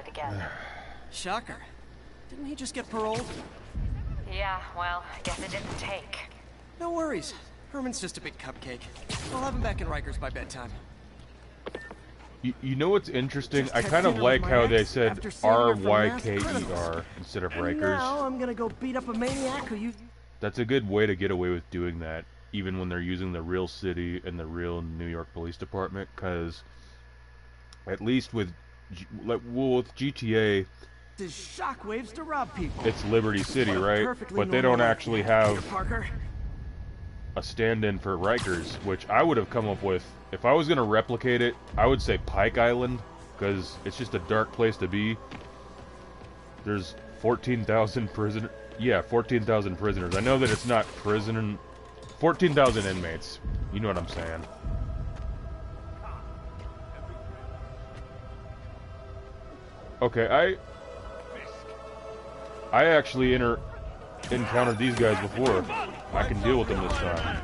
it again. Shocker. Didn't he just get paroled? Yeah, well, I guess it didn't take. No worries. Herman's just a big cupcake. I'll have him back in Rikers by bedtime. You know what's interesting? Just I kind of texting like with how my they ex said after seeing her from Masked RYKER Criminals. instead of And Rikers. now I'm gonna go beat up a maniac who you... That's a good way to get away with doing that, even when they're using the real city and the real New York Police Department, because at least with with GTA, Does shockwaves to rob people. it's Liberty City, right? Perfectly But they normal don't life, actually Peter have Parker. a stand-in for Rikers, which I would have come up with. If I was going to replicate it, I would say Pike Island, because it's just a dark place to be. There's 14,000 prisoners. Yeah, 14,000 prisoners. I know that it's not prison... 14,000 inmates. You know what I'm saying. Okay, I actually encountered these guys before. I can deal with them this time.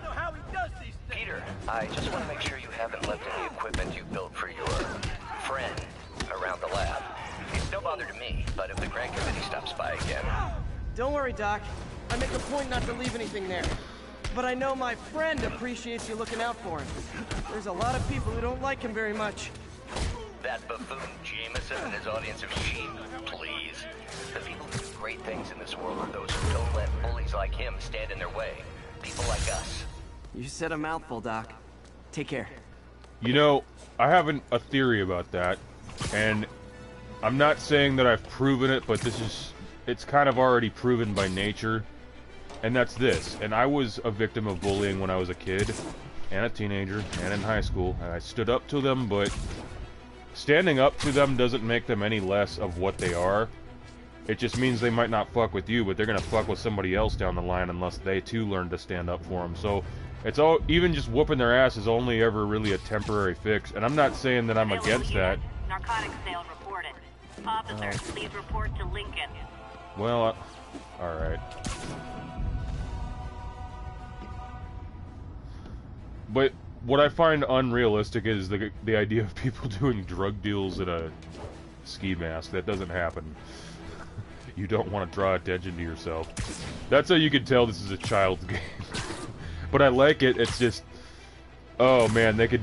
Peter, I just want to make sure you haven't left any equipment you built for your friend around the lab. It's no bother to me, but if the grant committee stops by again... Don't worry, Doc. I make a point not to leave anything there. But I know my friend appreciates you looking out for him. There's a lot of people who don't like him very much. That buffoon Jameson and his audience of sheep, please. The people who do great things in this world are those who don't let bullies like him stand in their way. People like us. You said a mouthful, Doc. Take care. You know, I have a theory about that, and I'm not saying that I've proven it, but it's kind of already proven by nature, and that's this. And I was a victim of bullying when I was a kid, and a teenager, and in high school, and I stood up to them, but standing up to them doesn't make them any less of what they are. It just means they might not fuck with you, but they're gonna fuck with somebody else down the line unless they too learn to stand up for them. So it's all, even just whooping their ass is only ever really a temporary fix, and I'm not saying that I'm against that. Narcotics sale reported. Officers, please report to Lincoln. Well, alright. But what I find unrealistic is the idea of people doing drug deals at a ski mask. That doesn't happen. You don't want to draw attention to yourself. That's how you can tell this is a child's game. But I like it. It's just, oh man, they could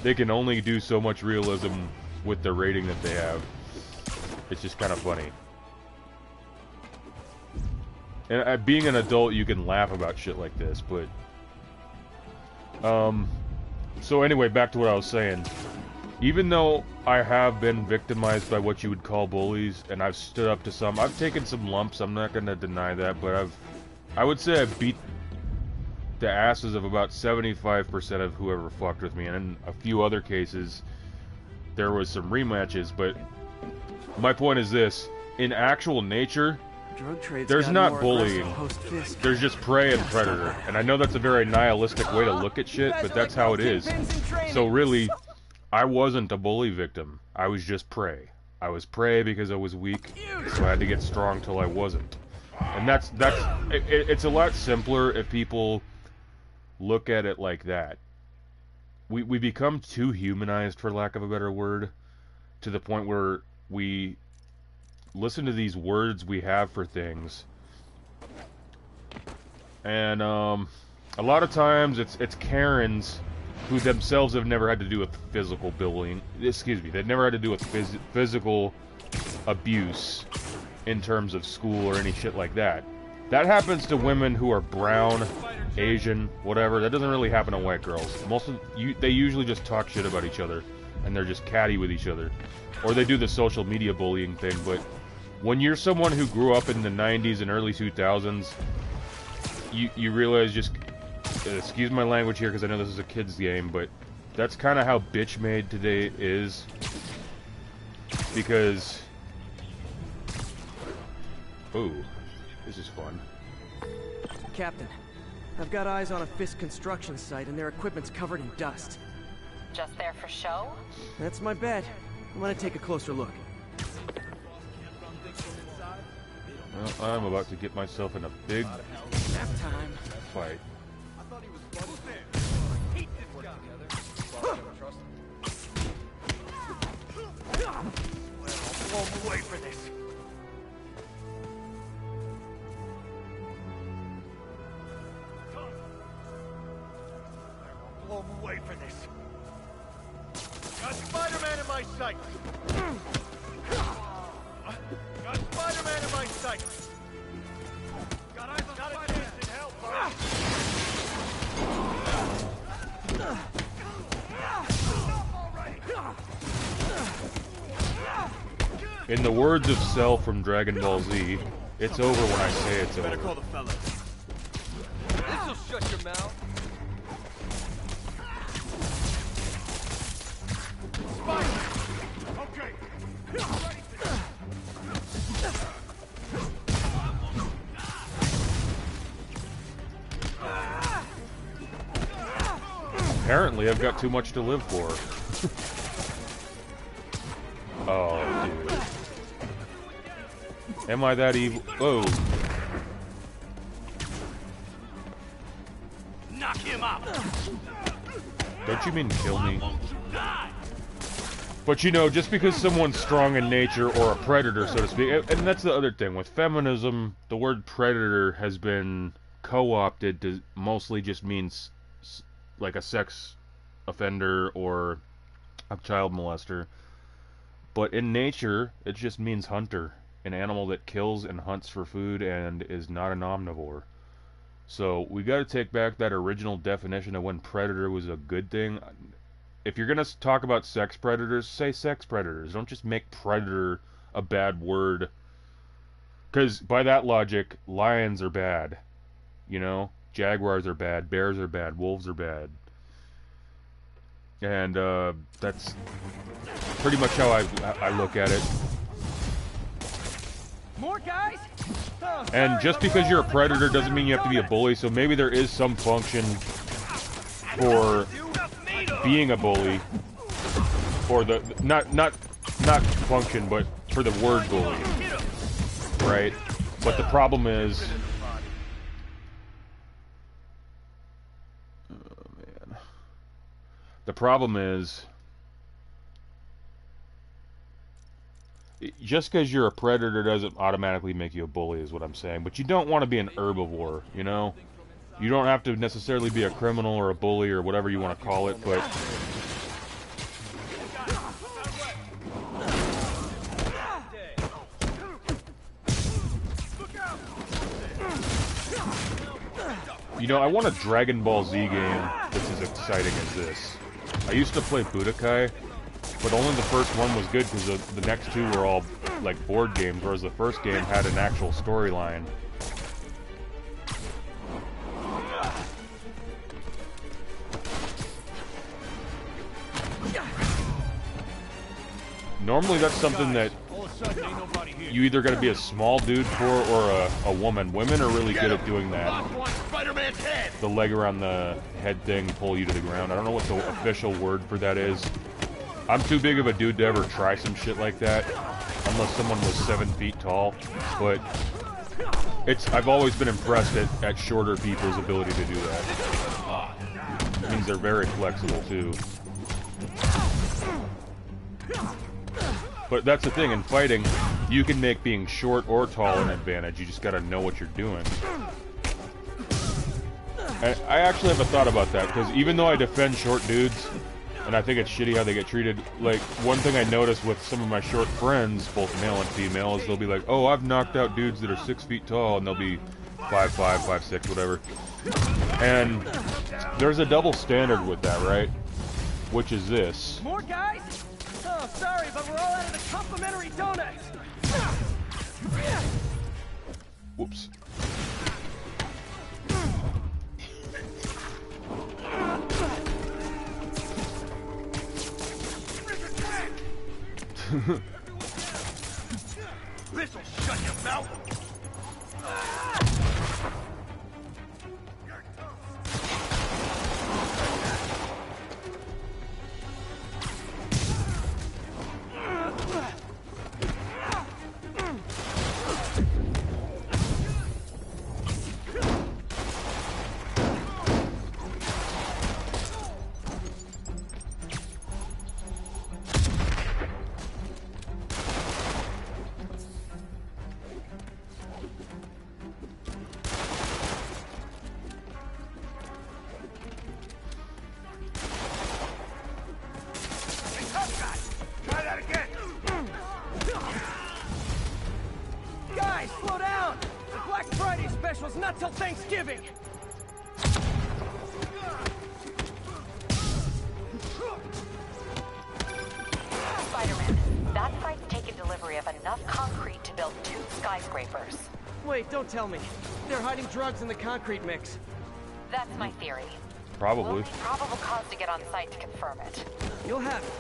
they can only do so much realism with the rating that they have. It's just kind of funny. And being an adult, you can laugh about shit like this, but so anyway, back to what I was saying. Even though I have been victimized by what you would call bullies, and I've stood up to some, I've taken some lumps, I'm not gonna deny that, but I would say I've beat the asses of about 75% of whoever fucked with me, and in a few other cases, there was some rematches, but my point is this: in actual nature, there's not bullying. There's just prey and predator. And I know that's a very nihilistic way to look at shit, but that's how it is. So really, I wasn't a bully victim. I was just prey. I was prey because I was weak, so I had to get strong till I wasn't. And it's a lot simpler if people look at it like that. We become too humanized, for lack of a better word, to the point where we listen to these words we have for things, and a lot of times it's Karens who themselves have never had to do with physical bullying. Excuse me, they've never had to do with physical abuse in terms of school or any shit like that. That happens to women who are brown, Asian, whatever. That doesn't really happen to white girls. They usually just talk shit about each other, and they're just catty with each other, or they do the social media bullying thing. But when you're someone who grew up in the 90s and early 2000s, you realize just, excuse my language here because I know this is a kid's game, but that's kind of how bitch made today is. Because, ooh, this is fun. Captain, I've got eyes on a Fisk construction site and their equipment's covered in dust. Just there for show? That's my bet. I'm gonna take a closer look. Well, I'm about to get myself in a big Nap time. fight. blow him away for this. Blow him away for this. Got Spider-Man in my sights. Got Spider-Man in my sights. Got a chance in hell, buddy. In the words of Cell from Dragon Ball Z, it's over when I say it's Better over. call the fellas. This'll shut your mouth. Spider! Okay. Ready for this. Apparently, I've got too much to live for. Oh, dude. Am I that evil? Oh. Knock him out. Don't you mean kill me? But you know, just because someone's strong in nature or a predator, so to speak, and that's the other thing. With feminism, the word predator has been co-opted to mostly just means like a sex offender or a child molester. But in nature, it just means hunter. An animal that kills and hunts for food and is not an omnivore. So we got to take back that original definition of when predator was a good thing. If you're going to talk about sex predators, say sex predators. Don't just make predator a bad word. Because by that logic, lions are bad. You know? Jaguars are bad. Bears are bad. Wolves are bad. And that's pretty much how I look at it. More guys? Oh, And sorry, just but because we're you're all a in the predator doesn't mean you have to be a bully, so maybe there is some function for being a bully. Or the not function, but for the word bully. Right? But the problem is, oh man. The problem is, just because you're a predator doesn't automatically make you a bully, is what I'm saying. But you don't want to be an herbivore, you know? You don't have to necessarily be a criminal or a bully or whatever you want to call it, but... You know, I want a Dragon Ball Z game that's as exciting as this. I used to play Budokai, but only the first one was good because the next two were all like board games, whereas the first game had an actual storyline. Normally that's something that you either got to be a small dude for or a woman. Women are really good at doing that. The leg around the head thing, pull you to the ground. I don't know what the official word for that is. I'm too big of a dude to ever try some shit like that, unless someone was 7 feet tall. But I've always been impressed at shorter people's ability to do that. It means they're very flexible too. But that's the thing, in fighting, you can make being short or tall an advantage. You just gotta know what you're doing. And I actually have a thought about that, because even though I defend short dudes, and I think it's shitty how they get treated, like, one thing I notice with some of my short friends, both male and female, is they'll be like, oh, I've knocked out dudes that are 6 feet tall, and they'll be 5'5", 5'6", whatever. And there's a double standard with that, right? Which is this. More guys? Oh, sorry, but we're all out of the complimentary donuts. Whoops. This'll shut your mouth. Guys, slow down! The Black Friday special's not till Thanksgiving! Spider-Man, that site's taken delivery of enough concrete to build 2 skyscrapers. Wait, don't tell me. They're hiding drugs in the concrete mix. That's my theory. Probably. We'll need probable cause to get on site to confirm it. You'll have it.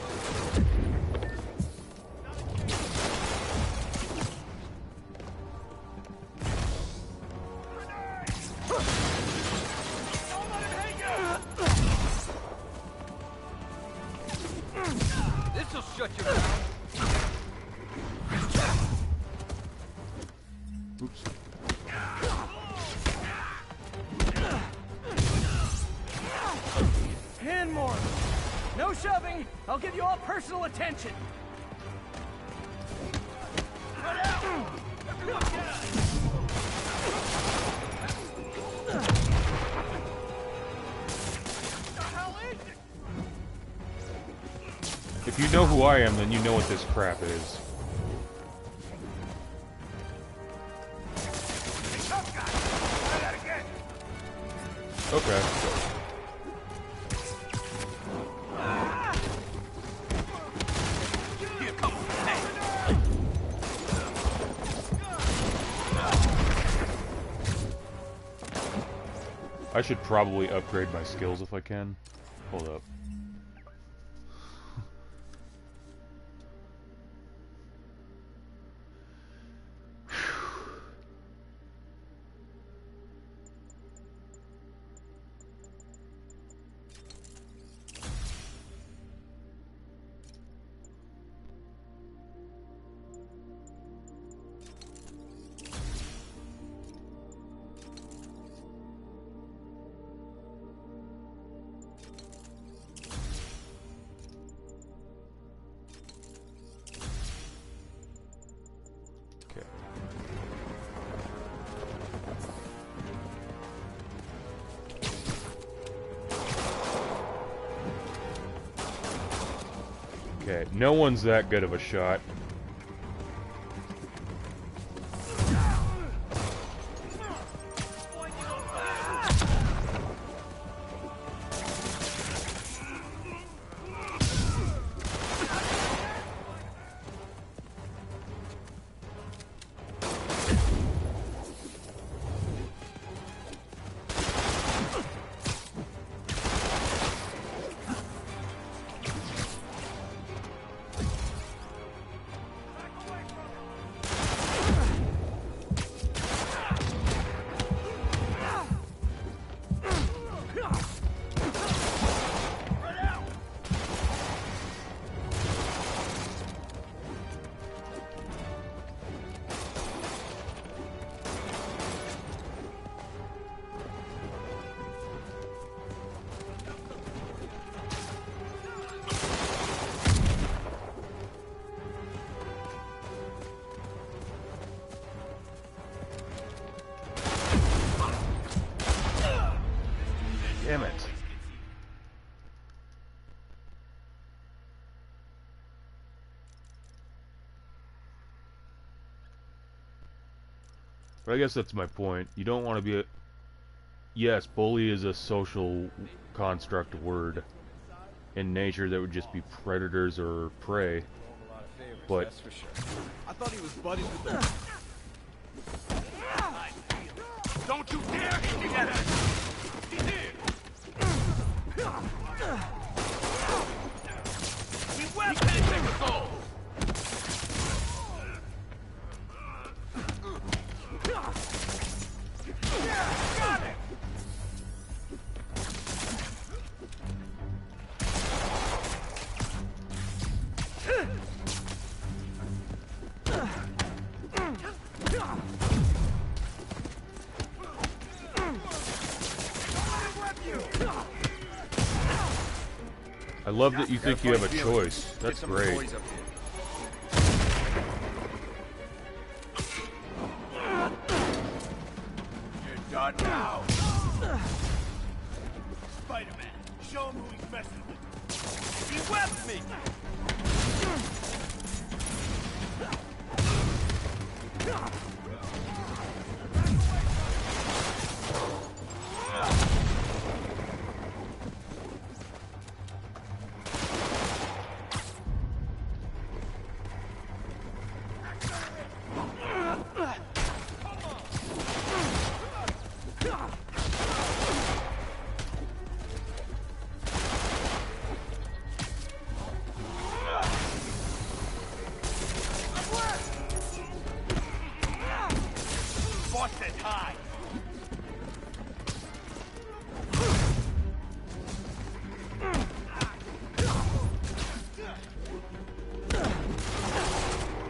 This'll shut you down. Oops. And more. No shoving. I'll give you all personal attention. If you know who I am, then you know what this crap is. Okay. I should probably upgrade my skills if I can. Hold up. Okay, no one's that good of a shot. Damn it. But I guess that's my point. You don't want to be a... Yes, bully is a social construct word. In nature, that would just be predators or prey. But... That's for sure. I thought he was buddies with them. Don't you dare get together! He's here! We can't take a goal! Got it! I love that you think you have a choice. That's great. You're done now. Spider-Man, show him who he's messing with. He webbed me! high.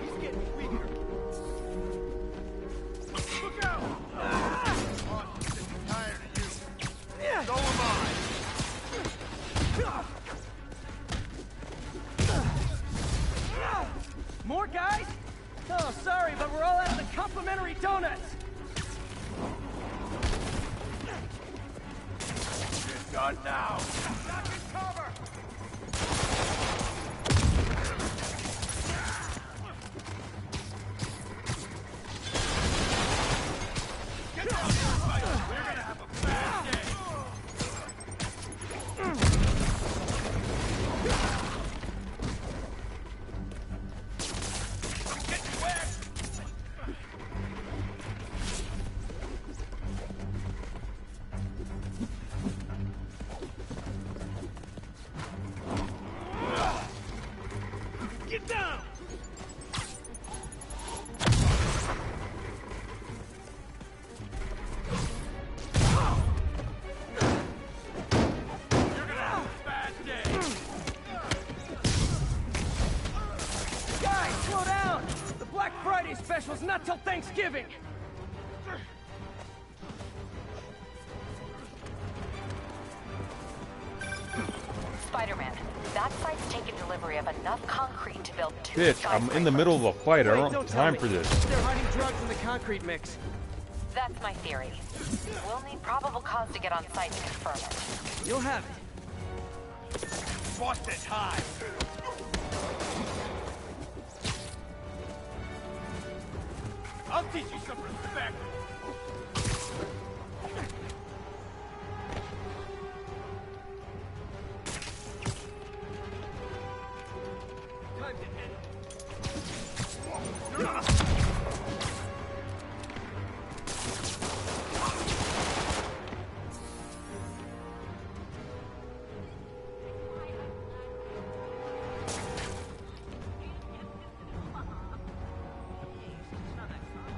He's getting weaker. Look out! Oh, he's getting tired of you. So am I. More guys? Oh, sorry, but we're all out of the complimentary donuts. It's done now. Back in cover. Get down here, fighter. We're gonna have a bad day. Get wet. Get down. You're gonna have a bad day. Guys, slow down! The Black Friday special's not till Thanksgiving. Spider-Man, that site's taken delivery of enough concrete to build 2 Bitch, I'm in the middle of a fight. I Wait, don't have tell time me. for this. They're hiding drugs in the concrete mix. That's my theory. We'll need probable cause to get on site to confirm it. You'll have it. Busted high. I'll teach you some respect. Time to end.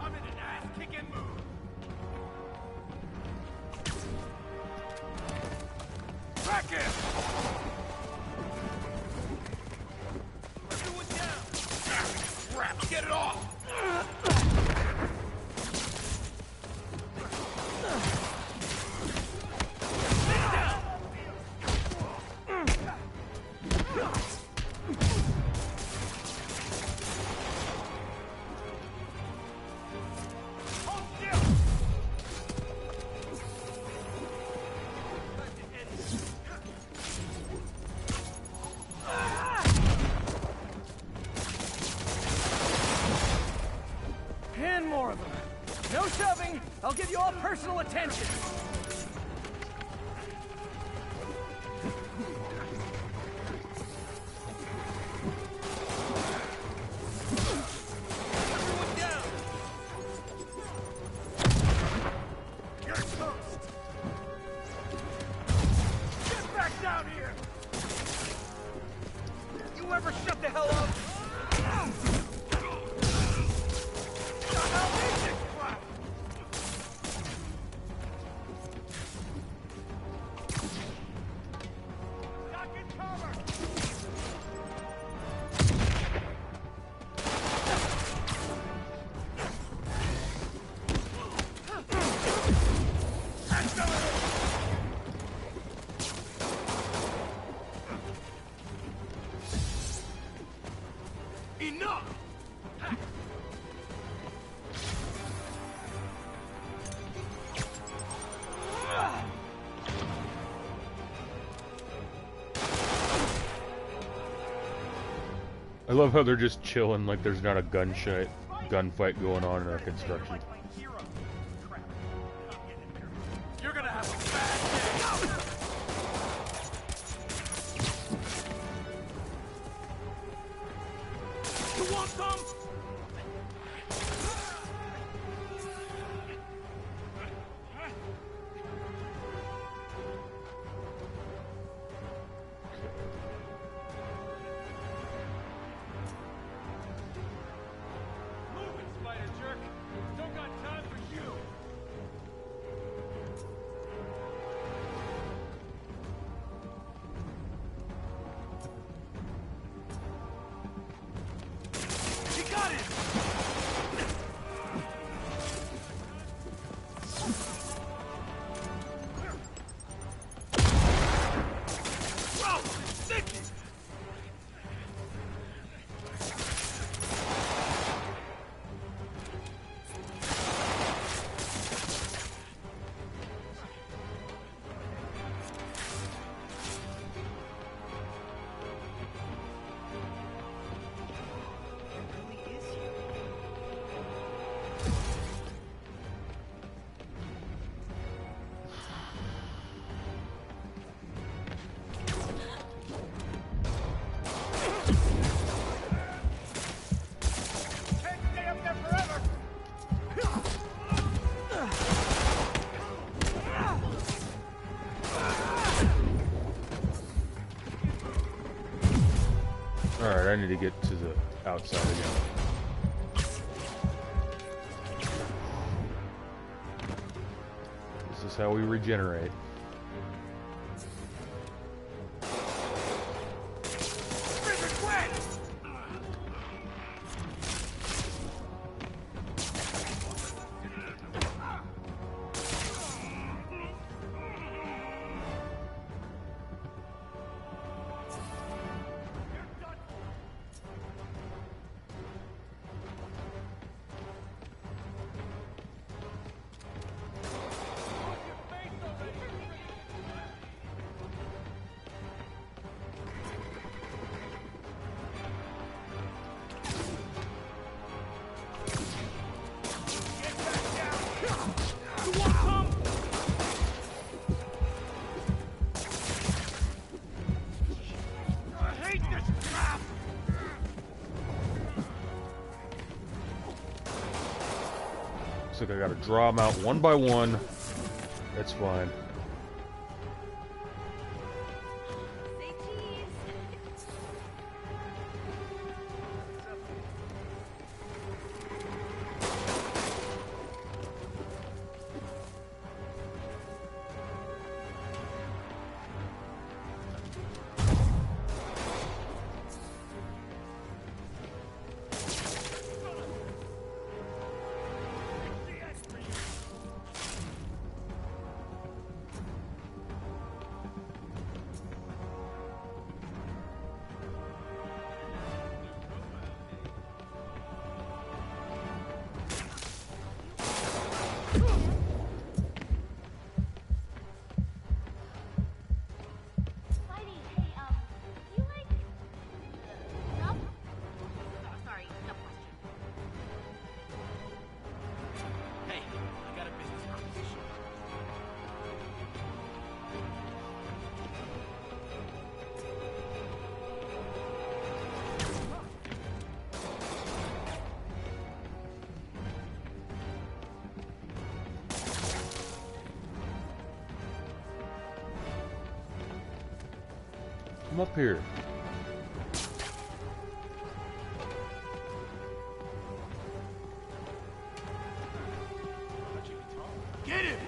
I'm in an ass-kicking mood. Crack him! Everyone down! Crap, get it off! Sit down! Hold still! Time to end this. And more of them. No shoving. I'll give you all personal attention. Everyone down! You're toast! Get back down here! You ever shut the hell up? The hell is this crap? Knock in cover! Enough! I love how they're just chilling like there's not a gunfight going on in our construction. You're gonna have a bad day. You want some? Move it, spider jerk. Don't got time for Alright, I need to get to the outside again. This is how we regenerate. Looks like I gotta draw them out one by one. That's fine. Come up here. Get him!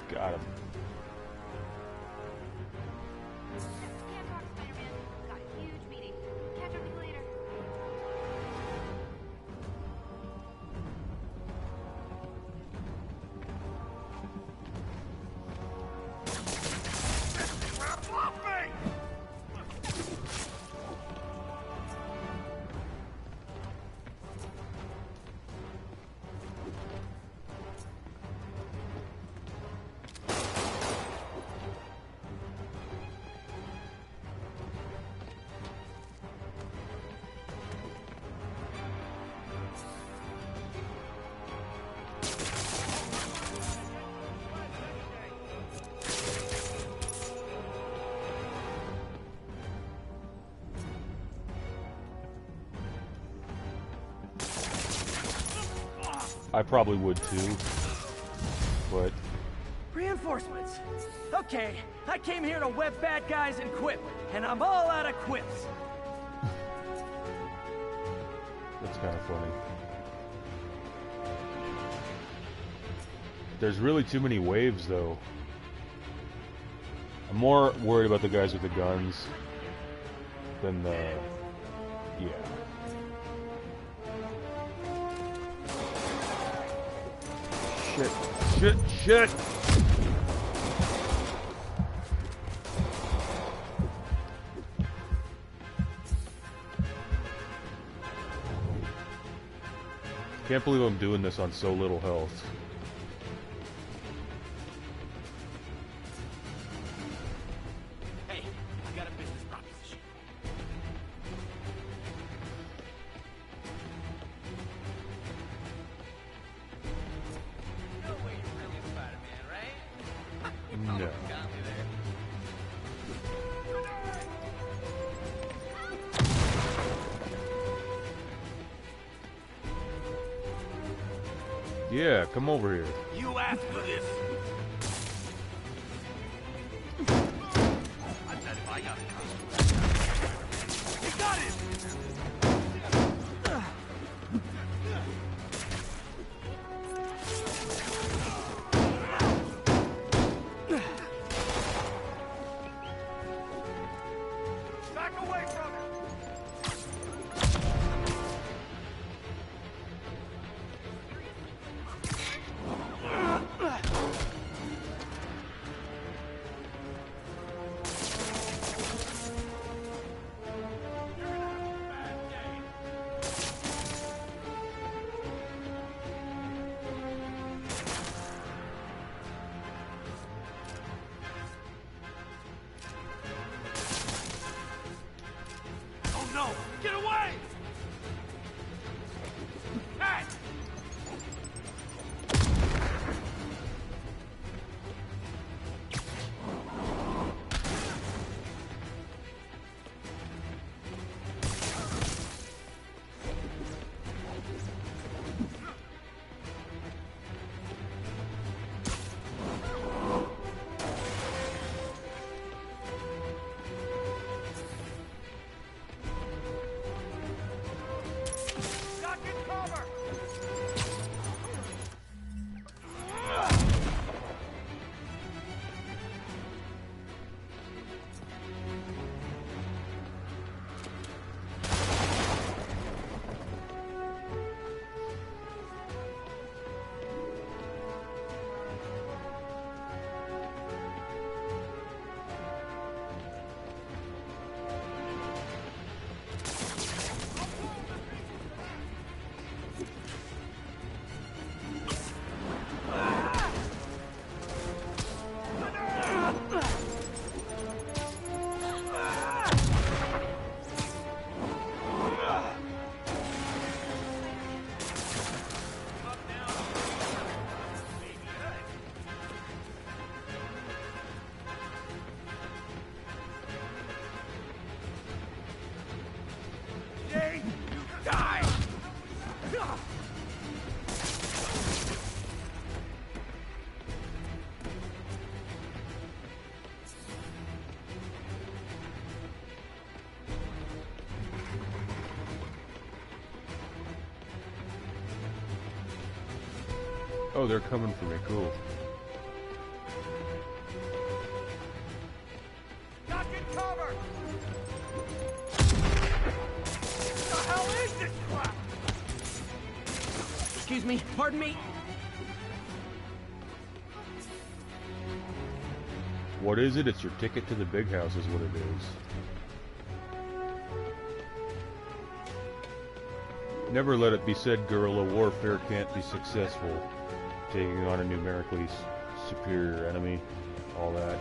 Got him. Can't talk, Spider-Man. Got a huge meeting. Catch up with you later. I probably would too, but Reinforcements. Okay, I came here to web bad guys and quip, and I'm all out of quips. that's kind of funny. There's really too many waves though. I'm more worried about the guys with the guns than the... yeah. Shit, shit, shit! Can't believe I'm doing this on so little health. Hey, I got a business proposition. No way you're really Spider-Man, right? No. Got me there. Yeah, come over here. You asked for this. I said if I got it. He got it! Back away from him! Oh no! Get away! Hey! Duck and cover! Jane, you die! Oh, they're coming for me. Cool. Duck and cover! What the hell is this crap? Excuse me, pardon me. What is it? It's your ticket to the big house is what it is. Never let it be said guerrilla warfare can't be successful. Taking on a numerically superior enemy. All that.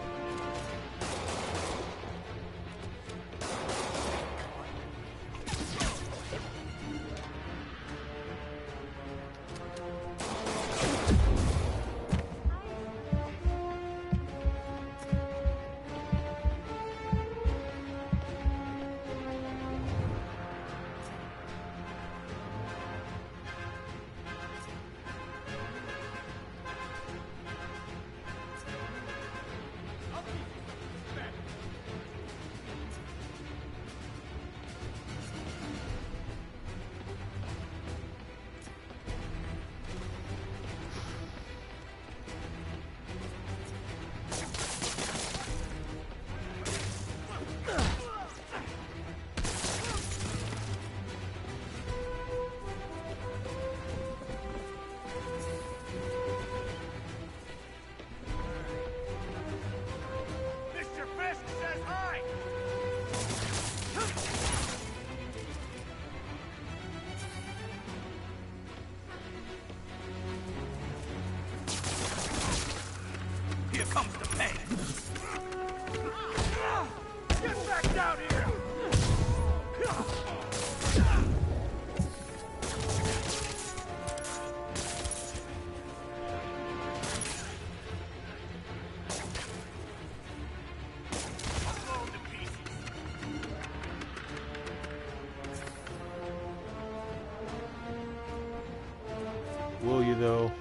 though?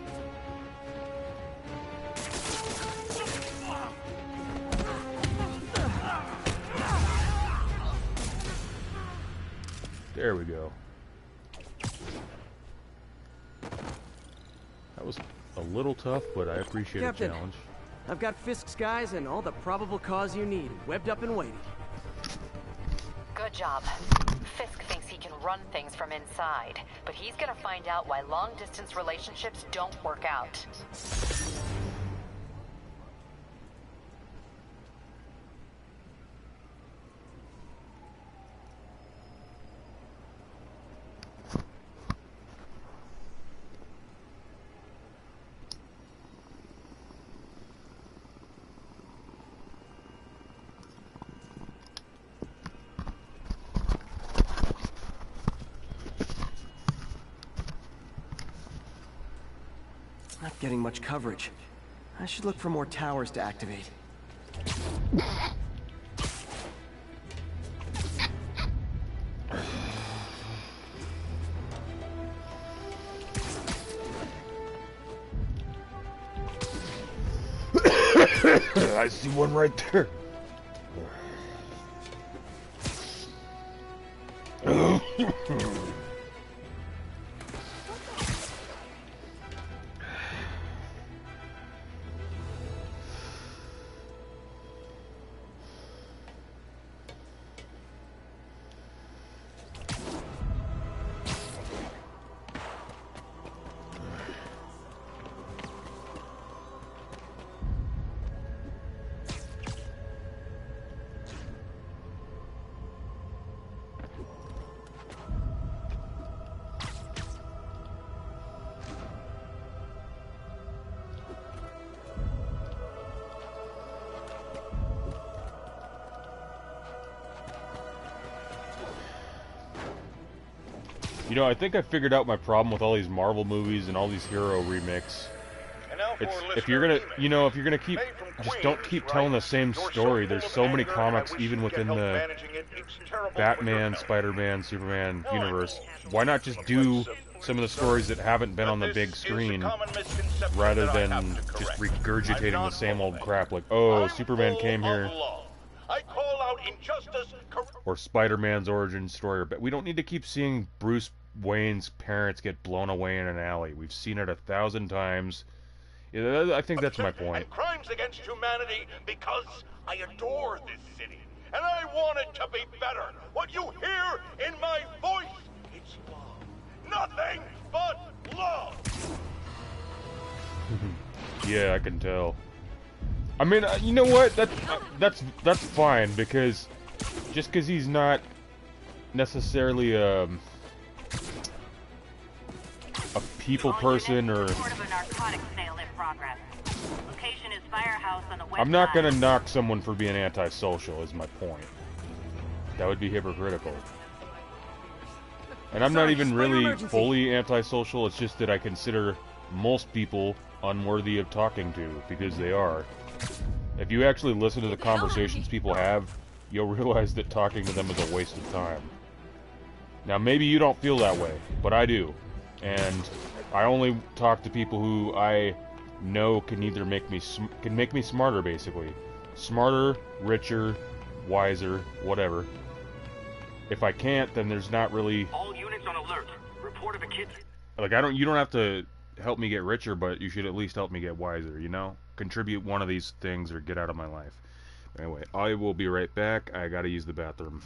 There we go. That was a little tough, but I appreciate the challenge. I've got Fisk's guys and all the probable cause you need, webbed up and waiting. Good job. Fisk thinks he can run things from inside, but he's gonna find out why long-distance relationships don't work out. Not getting much coverage. I should look for more towers to activate. I see one right there. You know, I think I figured out my problem with all these Marvel movies and all these hero remakes. It's, if you're gonna keep, just don't keep telling the same story. There's so many comics, even within the Batman, Spider-Man, Superman universe. Why not just do some of the stories that haven't been on the big screen, rather than just regurgitating the same old crap, like, oh, Superman came here, or Spider-Man's origin story. But we don't need to keep seeing Bruce Wayne's parents get blown away in an alley. We've seen it 1,000 times. I think that's my point. And crimes against humanity because I adore this city. And I want it to be better. What you hear in my voice, it's love. Nothing but love. Yeah, I can tell. I mean, you know what? That's fine, because just because he's not necessarily a people person, or I'm not gonna knock someone for being antisocial, is my point. That would be hypocritical. And I'm not even really fully antisocial, it's just that I consider most people unworthy of talking to, because they are. If you actually listen to the conversations people have, you'll realize that talking to them is a waste of time. Now, maybe you don't feel that way, but I do. And I only talk to people who I know can either make me smarter, basically. Smarter, richer, wiser, whatever. If I can't, then there's not really... All units on alert. Report of a kid. Like, you don't have to help me get richer, but you should at least help me get wiser, you know? Contribute one of these things or get out of my life. Anyway, I will be right back. I gotta use the bathroom.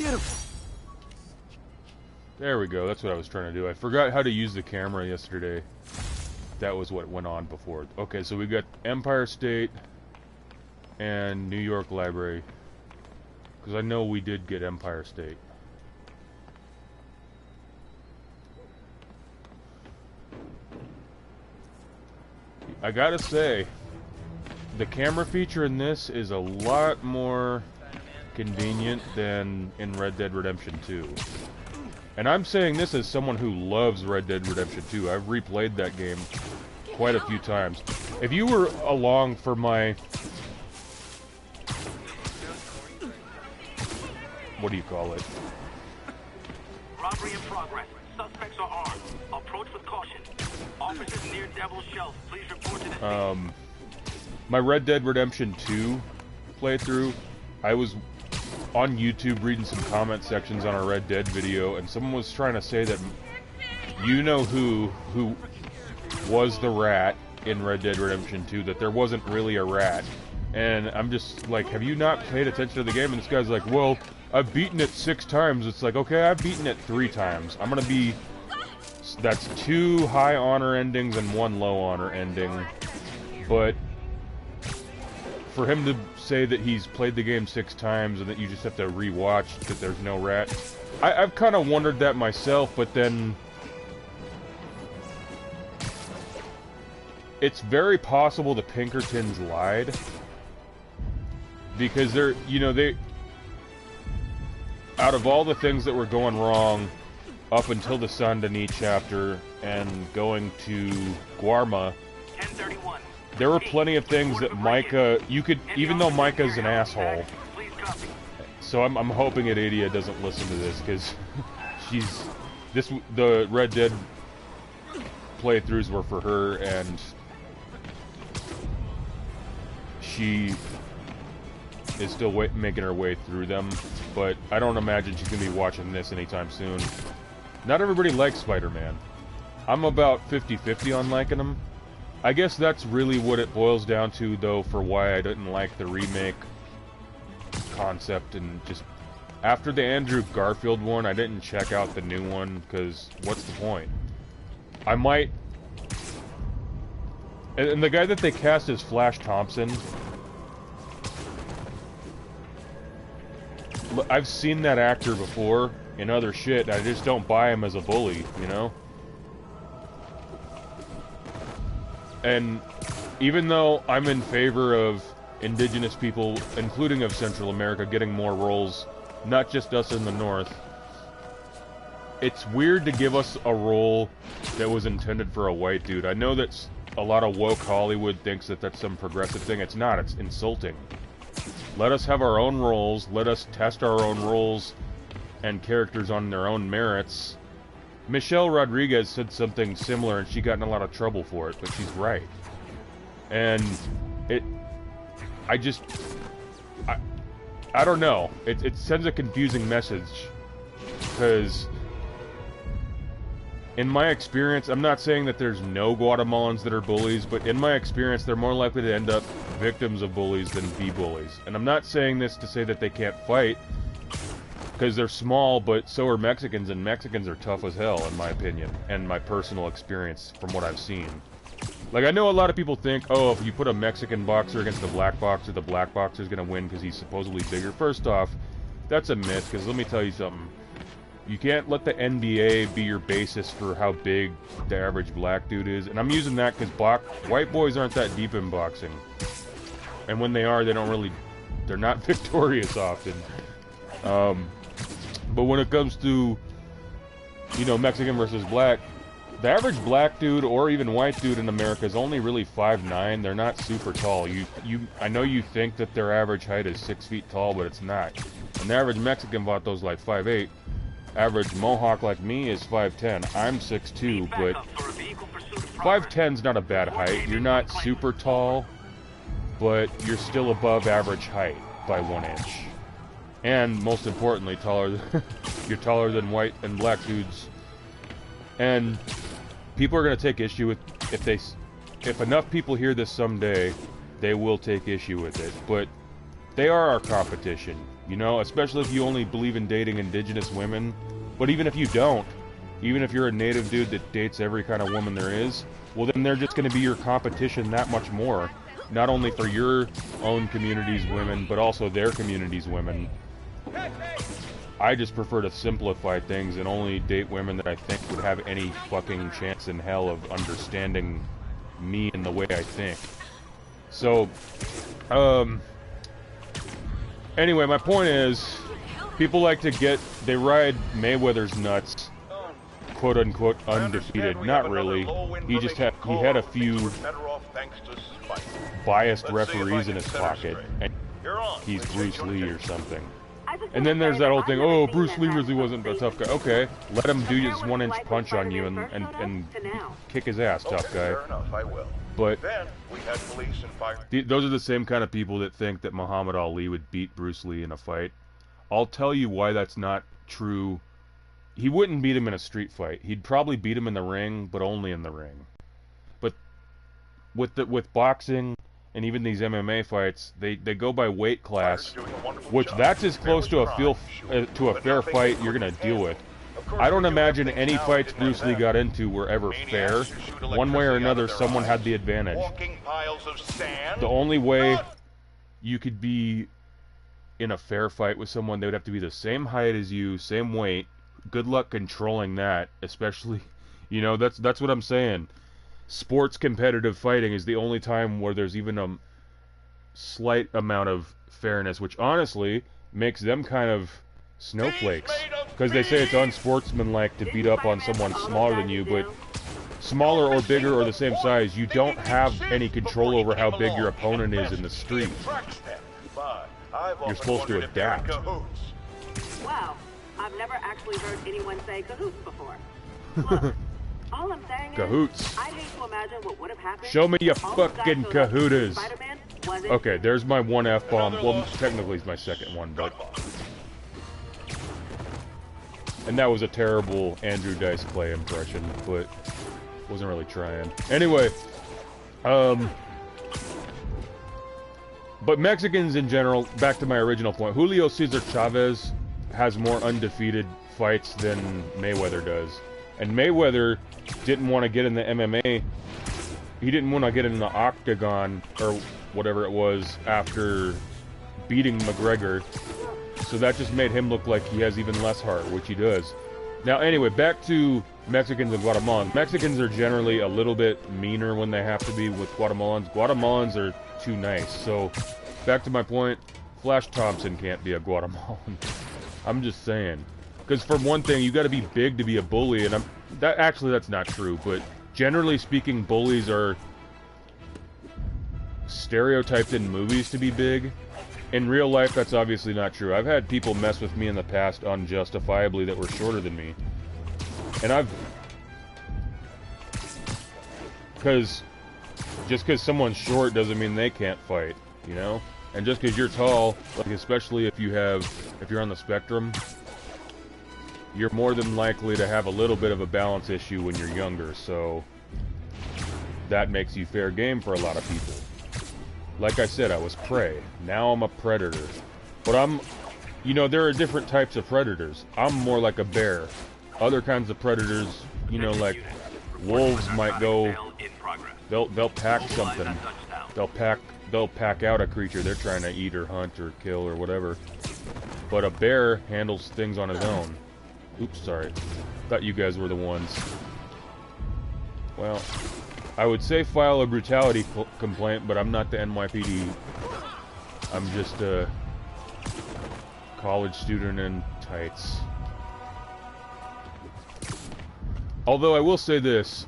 Beautiful. There we go. That's what I was trying to do. I forgot how to use the camera yesterday. That was what went on before. Okay, so we got Empire State and New York Library. Because I know we did get Empire State. I gotta say, the camera feature in this is a lot more convenient than in Red Dead Redemption 2. And I'm saying this as someone who loves Red Dead Redemption 2. I've replayed that game quite a few times. If you were along for my... what do you call it? Robbery in progress. Suspects are armed. Approach with caution. Officers near Devil's Shelf. Please report to the scene. My Red Dead Redemption 2 playthrough, I was on YouTube reading some comment sections on a Red Dead video, and someone was trying to say that you-know-who was the rat in Red Dead Redemption 2, that there wasn't really a rat. And I'm just like, have you not paid attention to the game? And this guy's like, well, I've beaten it 6 times. It's like, okay, I've beaten it 3 times. I'm gonna be... that's 2 high honor endings and 1 low honor ending. But for him to say that he's played the game 6 times and that you just have to rewatch that there's no rat, I've kind of wondered that myself, but then it's very possible the Pinkertons lied, because they're, you know, they, out of all the things that were going wrong up until the Saint Denis chapter and going to Guarma, 1031. there were plenty of things that Micah, you could, even though Micah's an asshole, so I'm hoping that Adia doesn't listen to this, because the Red Dead playthroughs were for her, and she is still making her way through them, but I don't imagine she's going to be watching this anytime soon. Not everybody likes Spider-Man. I'm about 50-50 on liking him. I guess that's really what it boils down to, though, for why I didn't like the remake concept, and just after the Andrew Garfield one, I didn't check out the new one, because what's the point? I might... And the guy that they cast as Flash Thompson, I've seen that actor before in other shit, I just don't buy him as a bully, you know? And even though I'm in favor of indigenous people, including of Central America, getting more roles, not just us in the North, it's weird to give us a role that was intended for a white dude. I know that a lot of woke Hollywood thinks that that's some progressive thing. It's not. It's insulting. Let us have our own roles. Let us test our own roles and characters on their own merits. Michelle Rodriguez said something similar, and she got in a lot of trouble for it, but she's right. And I don't know. It sends a confusing message, because in my experience, I'm not saying that there's no Guatemalans that are bullies, but in my experience, they're more likely to end up victims of bullies than be bullies. And I'm not saying this to say that they can't fight, because they're small, but so are Mexicans, and Mexicans are tough as hell, in my opinion, and my personal experience from what I've seen. Like, I know a lot of people think, oh, if you put a Mexican boxer against the black boxer's gonna win because he's supposedly bigger. First off, that's a myth, because let me tell you something. You can't let the NBA be your basis for how big the average black dude is, and I'm using that because white boys aren't that deep in boxing. And when they are, they're not victorious often. But when it comes to, you know, Mexican versus black, the average black dude or even white dude in America is only really 5'9". They're not super tall. I know you think that their average height is 6 feet tall, but it's not. An average Mexican vato's like 5'8". Average Mohawk like me is 5'10". I'm 6'2", but 5'10's not a bad height. You're not super tall, but you're still above average height by 1 inch. And most importantly, you're taller than white and black dudes. And people are going to take issue with, if enough people hear this someday, they will take issue with it. But they are our competition. You know, especially if you only believe in dating indigenous women. But even if you don't, even if you're a native dude that dates every kind of woman there is, well then they're just going to be your competition that much more. Not only for your own community's women, but also their community's women. I just prefer to simplify things and only date women that I think would have any fucking chance in hell of understanding me and the way I think. So, anyway, my point is, people like to they ride Mayweather's nuts, quote unquote, undefeated. Not really. He had a few biased referees in his pocket, and he's Bruce Lee or something. And then there's that whole thing, oh, Bruce Lee really wasn't a tough guy. Okay, let him do his 1-inch punch on you and kick his ass, tough guy. But those are the same kind of people that think that Muhammad Ali would beat Bruce Lee in a fight. I'll tell you why that's not true. He wouldn't beat him in a street fight. He'd probably beat him in the ring, but only in the ring. But with boxing and even these MMA fights, they go by weight class, which that's as close to a fair fight you're gonna deal with. I don't imagine any fights Bruce Lee got into were ever fair. One way or another, someone had the advantage. The only way you could be in a fair fight with someone, they would have to be the same height as you, same weight. Good luck controlling that, especially, you know, that's what I'm saying. Sports competitive fighting is the only time where there's even a slight amount of fairness, which honestly makes them kind of snowflakes. Because they say it's unsportsmanlike to beat up on someone smaller than you, but smaller or bigger or the same size, you don't have any control over how big your opponent is in the street. You're supposed to adapt. Wow, I've never actually heard anyone say cahoots before. Look, all I'm saying Cahoots. is, I hate to imagine what would have happened. Show me your fucking kahootas. Okay, there's my one F-bomb. Well, technically it's my second one, but... And that was a terrible Andrew Dice Clay impression, but wasn't really trying. Anyway, but Mexicans in general, back to my original point, Julio Cesar Chavez has more undefeated fights than Mayweather does. And Mayweather didn't want to get in the MMA, he didn't want to get in the octagon, or whatever it was, after beating McGregor. So that just made him look like he has even less heart, which he does. Now, anyway, back to Mexicans and Guatemalans. Mexicans are generally a little bit meaner when they have to be with Guatemalans. Guatemalans are too nice. So, back to my point, Flash Thompson can't be a Guatemalan. I'm just saying. Because for one thing, you got to be big to be a bully, and that's not true. But generally speaking, bullies are stereotyped in movies to be big. In real life, that's obviously not true. I've had people mess with me in the past unjustifiably that were shorter than me. And just because someone's short doesn't mean they can't fight, you know? And just because you're tall, like especially if you're on the spectrum, you're more than likely to have a little bit of a balance issue when you're younger, so that makes you fair game for a lot of people. Like I said, I was prey. Now I'm a predator. But you know, there are different types of predators. I'm more like a bear. Other kinds of predators, you know, like wolves might go, they'll pack something. They'll pack out a creature they're trying to eat or hunt or kill or whatever. But a bear handles things on his own. Oops, sorry. Thought you guys were the ones. Well, I would say file a brutality complaint, but I'm not the NYPD. I'm just a college student in tights. Although I will say this,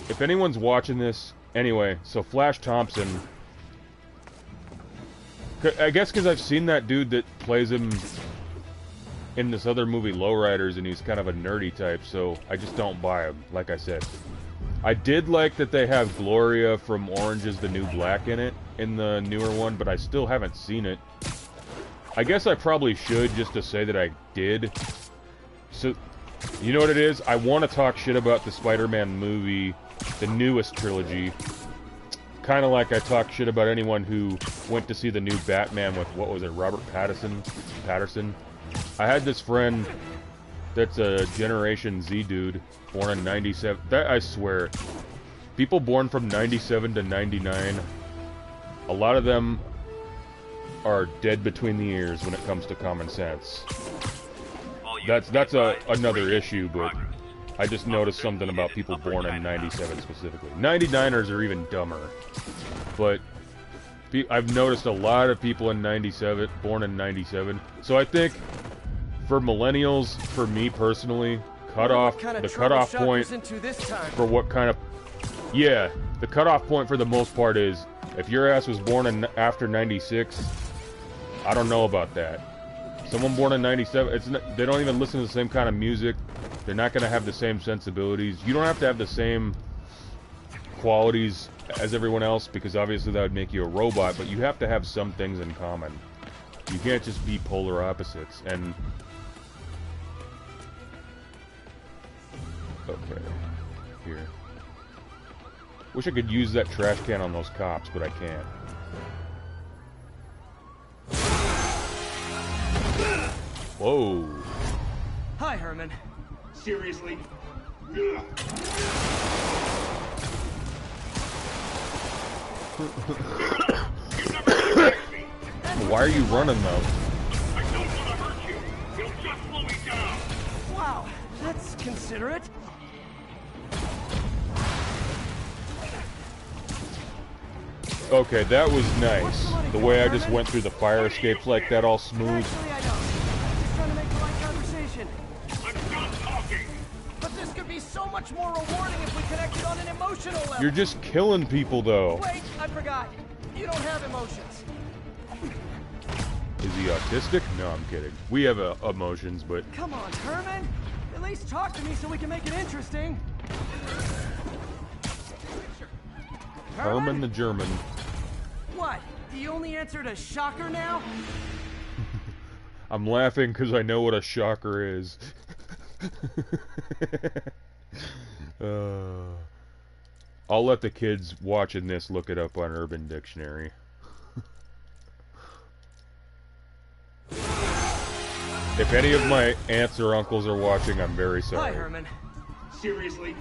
if anyone's watching this, anyway, so Flash Thompson, I guess because I've seen that dude that plays him in this other movie, Lowriders, and he's kind of a nerdy type, so I just don't buy him, like I said. I did like that they have Gloria from Orange is the New Black in it, in the newer one, but I still haven't seen it. I guess I probably should, just to say that I did. So, you know what it is? I want to talk shit about the Spider-Man movie, the newest trilogy, kind of like I talk shit about anyone who went to see the new Batman with, what was it, Robert Patterson. I had this friend that's a Generation Z dude, born in 97. That, I swear, people born from 97 to 99, a lot of them are dead between the ears when it comes to common sense. That's another issue, but I just noticed something about people born in 97 specifically. 99ers are even dumber. But I've noticed a lot of people in 97, born in 97. So I think for millennials, for me personally, the cutoff point for what kind of... Yeah, the cutoff point for the most part is, if your ass was born in after 96, I don't know about that. Someone born in 97, they don't even listen to the same kind of music. They're not going to have the same sensibilities. You don't have to have the same qualities as everyone else, because obviously that would make you a robot, but you have to have some things in common. You can't just be polar opposites. And okay, here. Wish I could use that trash can on those cops, but I can't. Whoa. Hi, Herman. Seriously? Why are you running, though? I don't want to hurt you. You'll just slow me down. Wow, that's considerate. Okay, that was nice. The way I just went through the fire escapes like that, all smooth. Actually, I don't. I'm just trying to make polite conversation. I'm done talking. But this could be so much more rewarding if we connected on an emotional level. You're just killing people, though. Wait, I forgot. You don't have emotions. Is he autistic? No, I'm kidding. We have emotions, but... Come on, Herman. At least talk to me so we can make it interesting. Herman the German. What? You only answered a shocker now? I'm laughing because I know what a shocker is. I'll let the kids watching this look it up on Urban Dictionary. If any of my aunts or uncles are watching, I'm very sorry. Hi, Herman. Seriously?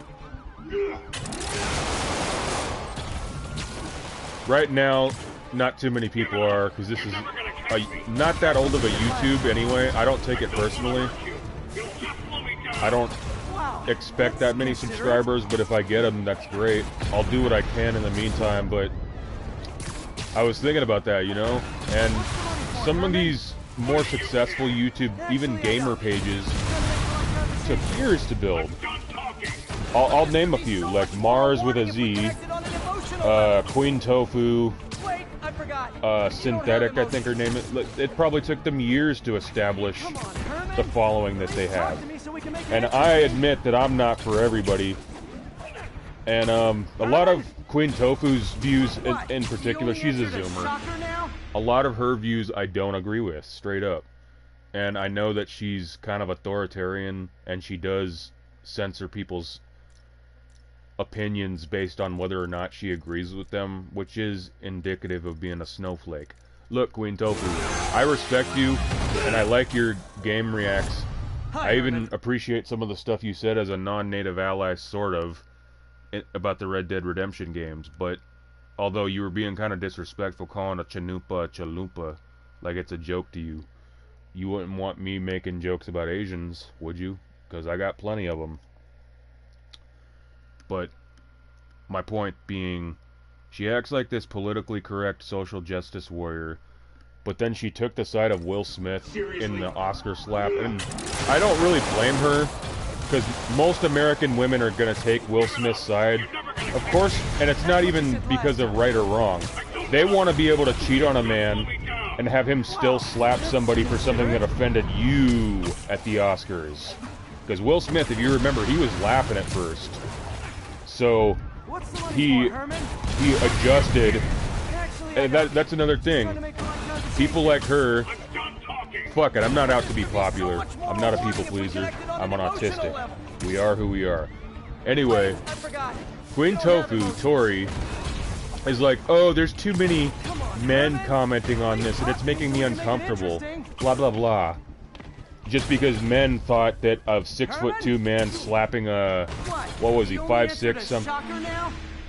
Right now, not too many people are, because this is not that old of a YouTube anyway. I don't take it personally. I don't expect that many subscribers, but if I get them, that's great. I'll do what I can in the meantime, but I was thinking about that, you know? And some of these more successful YouTube, even gamer pages, took years to build. I'll name a few, like Mars with a Z, Queen Tofu, Synthetic, I think her name is. It probably took them years to establish the following that they have. And I admit that I'm not for everybody. And a lot of Queen Tofu's views in particular, she's a Zoomer. A lot of her views I don't agree with, straight up. And I know that she's kind of authoritarian, and she does censor people's opinions based on whether or not she agrees with them, which is indicative of being a snowflake. Look, Queen Tofu, I respect you, and I like your game reacts. I even appreciate some of the stuff you said as a non-native ally, sort of, about the Red Dead Redemption games, but although you were being kind of disrespectful calling a chalupa, like it's a joke to you, you wouldn't want me making jokes about Asians, would you? Because I got plenty of them. But my point being, she acts like this politically correct social justice warrior, but then she took the side of Will Smith in the Oscar slap, and I don't really blame her, because most American women are going to take Will Smith's side, of course, and it's not even because of right or wrong. They want to be able to cheat on a man and have him still slap somebody for something that offended you at the Oscars. Because Will Smith, if you remember, he was laughing at first. So he adjusted, and that's another thing. People like her, fuck it, I'm not out to be popular. I'm not a people pleaser. I'm an autistic. We are who we are. Anyway, Queen Tofu, Tori, is like, oh, there's too many men commenting on this, and it's making me uncomfortable. Blah, blah, blah. Just because men thought that a 6'2" man slapping a, what was he, 5'6", some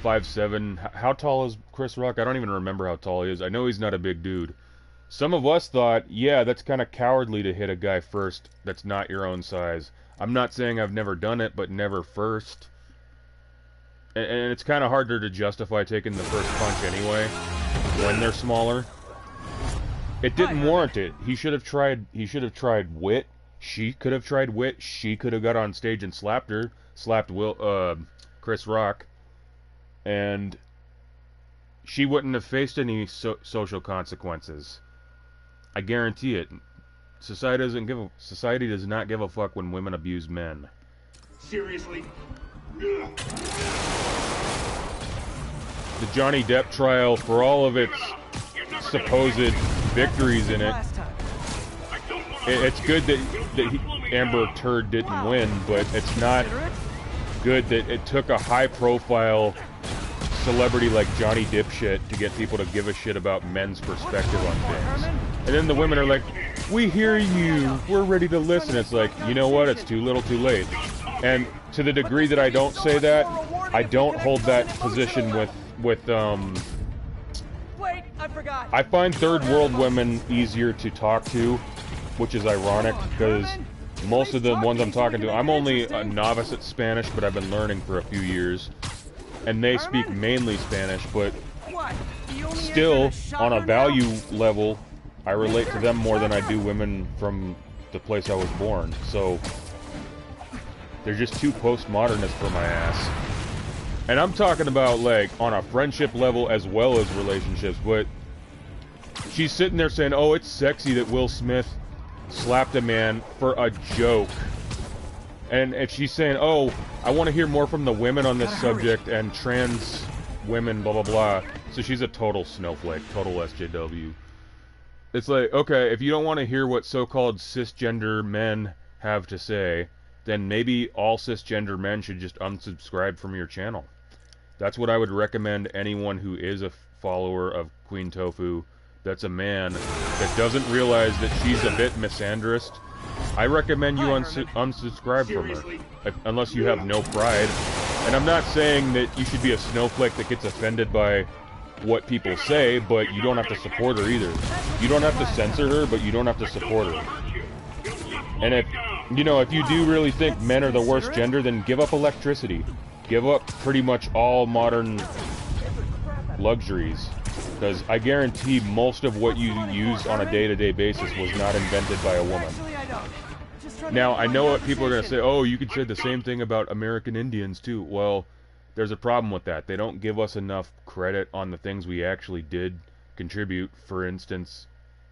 5'7". How tall is Chris Rock? I don't even remember how tall he is. I know he's not a big dude. Some of us thought, yeah, that's kind of cowardly to hit a guy first that's not your own size. I'm not saying I've never done it, but never first. And it's kind of harder to justify taking the first punch anyway, when they're smaller. It didn't warrant it. He should have tried wit. She could have tried wit. She could have got on stage and slapped Chris Rock. And she wouldn't have faced any social consequences. I guarantee it. Society does not give a fuck when women abuse men. Seriously? The Johnny Depp trial, for all of its supposed victories in it, it's good that Amber Turd didn't win, but it's not good that it took a high-profile celebrity like Johnny Dipshit to get people to give a shit about men's perspective on things. And then the women are like, we hear you, we're ready to listen. It's like, you know what, it's too little too late. And to the degree that I don't say that, I don't hold that position with Wait, I forgot. I find third world women easier to talk to, which is ironic because most of the ones I'm talking to, I'm only a novice at Spanish, but I've been learning for a few years. And they speak mainly Spanish, but still, on a value level, I relate to them more than I do women from the place I was born. So, they're just too postmodernist for my ass. And I'm talking about, like, on a friendship level as well as relationships, but she's sitting there saying, oh, it's sexy that Will Smith slapped a man for a joke. And if she's saying, oh, I want to hear more from the women on this subject and trans women, blah, blah, blah. So she's a total snowflake, total SJW. It's like, okay, if you don't want to hear what so-called cisgender men have to say, then maybe all cisgender men should just unsubscribe from your channel. That's what I would recommend anyone who is a follower of Queen Tofu, that's a man, that doesn't realize that she's a bit misandrist. I recommend you unsubscribe from her, unless you have no pride. And I'm not saying that you should be a snowflake that gets offended by what people say, but you don't have to support her either. You don't have to censor her, but you don't have to support her. And if, you know, if you do really think men are the worst gender, then give up electricity. Give up pretty much all modern luxuries. Because I guarantee most of what you use on a day-to-day basis was not invented by a woman. Now, I know what people are going to say, oh, you could say the same thing about American Indians too. Well, there's a problem with that. They don't give us enough credit on the things we actually did contribute. For instance,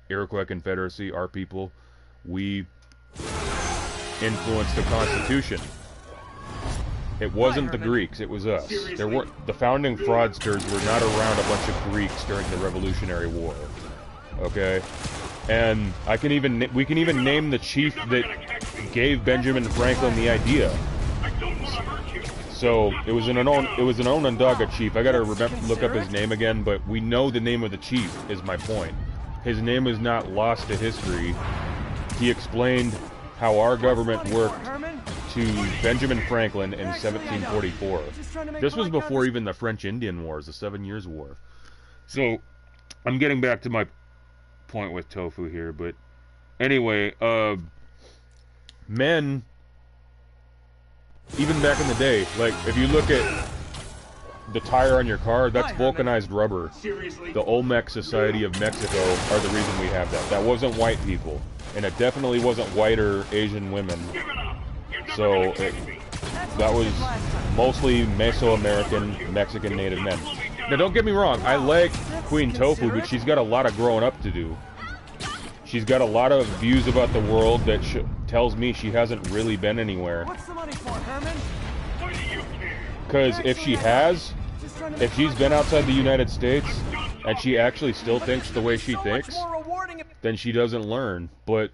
Iroquois Confederacy, our people, we influenced the Constitution. It wasn't the Greeks, it was us. There weren't, the founding fraudsters were not around a bunch of Greeks during the Revolutionary War. Okay? And we can even name the chief that gave Benjamin Franklin the idea. So it was an Onondaga chief. I gotta look up his name again, but we know the name of the chief, is my point. His name is not lost to history. He explained how our government worked to Benjamin Franklin in 1744. This was before even the French Indian Wars, the 7 Years' War. So, I'm getting back to my point with Tofu here, but anyway, men, even back in the day, like, if you look at the tire on your car, that's vulcanized rubber. The Olmec Society of Mexico are the reason we have that. That wasn't white people, and it definitely wasn't white or Asian women. So, that was mostly Mesoamerican, Mexican native men. Now, don't get me wrong, I like Queen Tofu, but she's got a lot of growing up to do. She's got a lot of views about the world that tells me she hasn't really been anywhere. What's the money for, Herman? Because if she has, if she's been outside the United States, and she actually still thinks the way she thinks, then she doesn't learn. But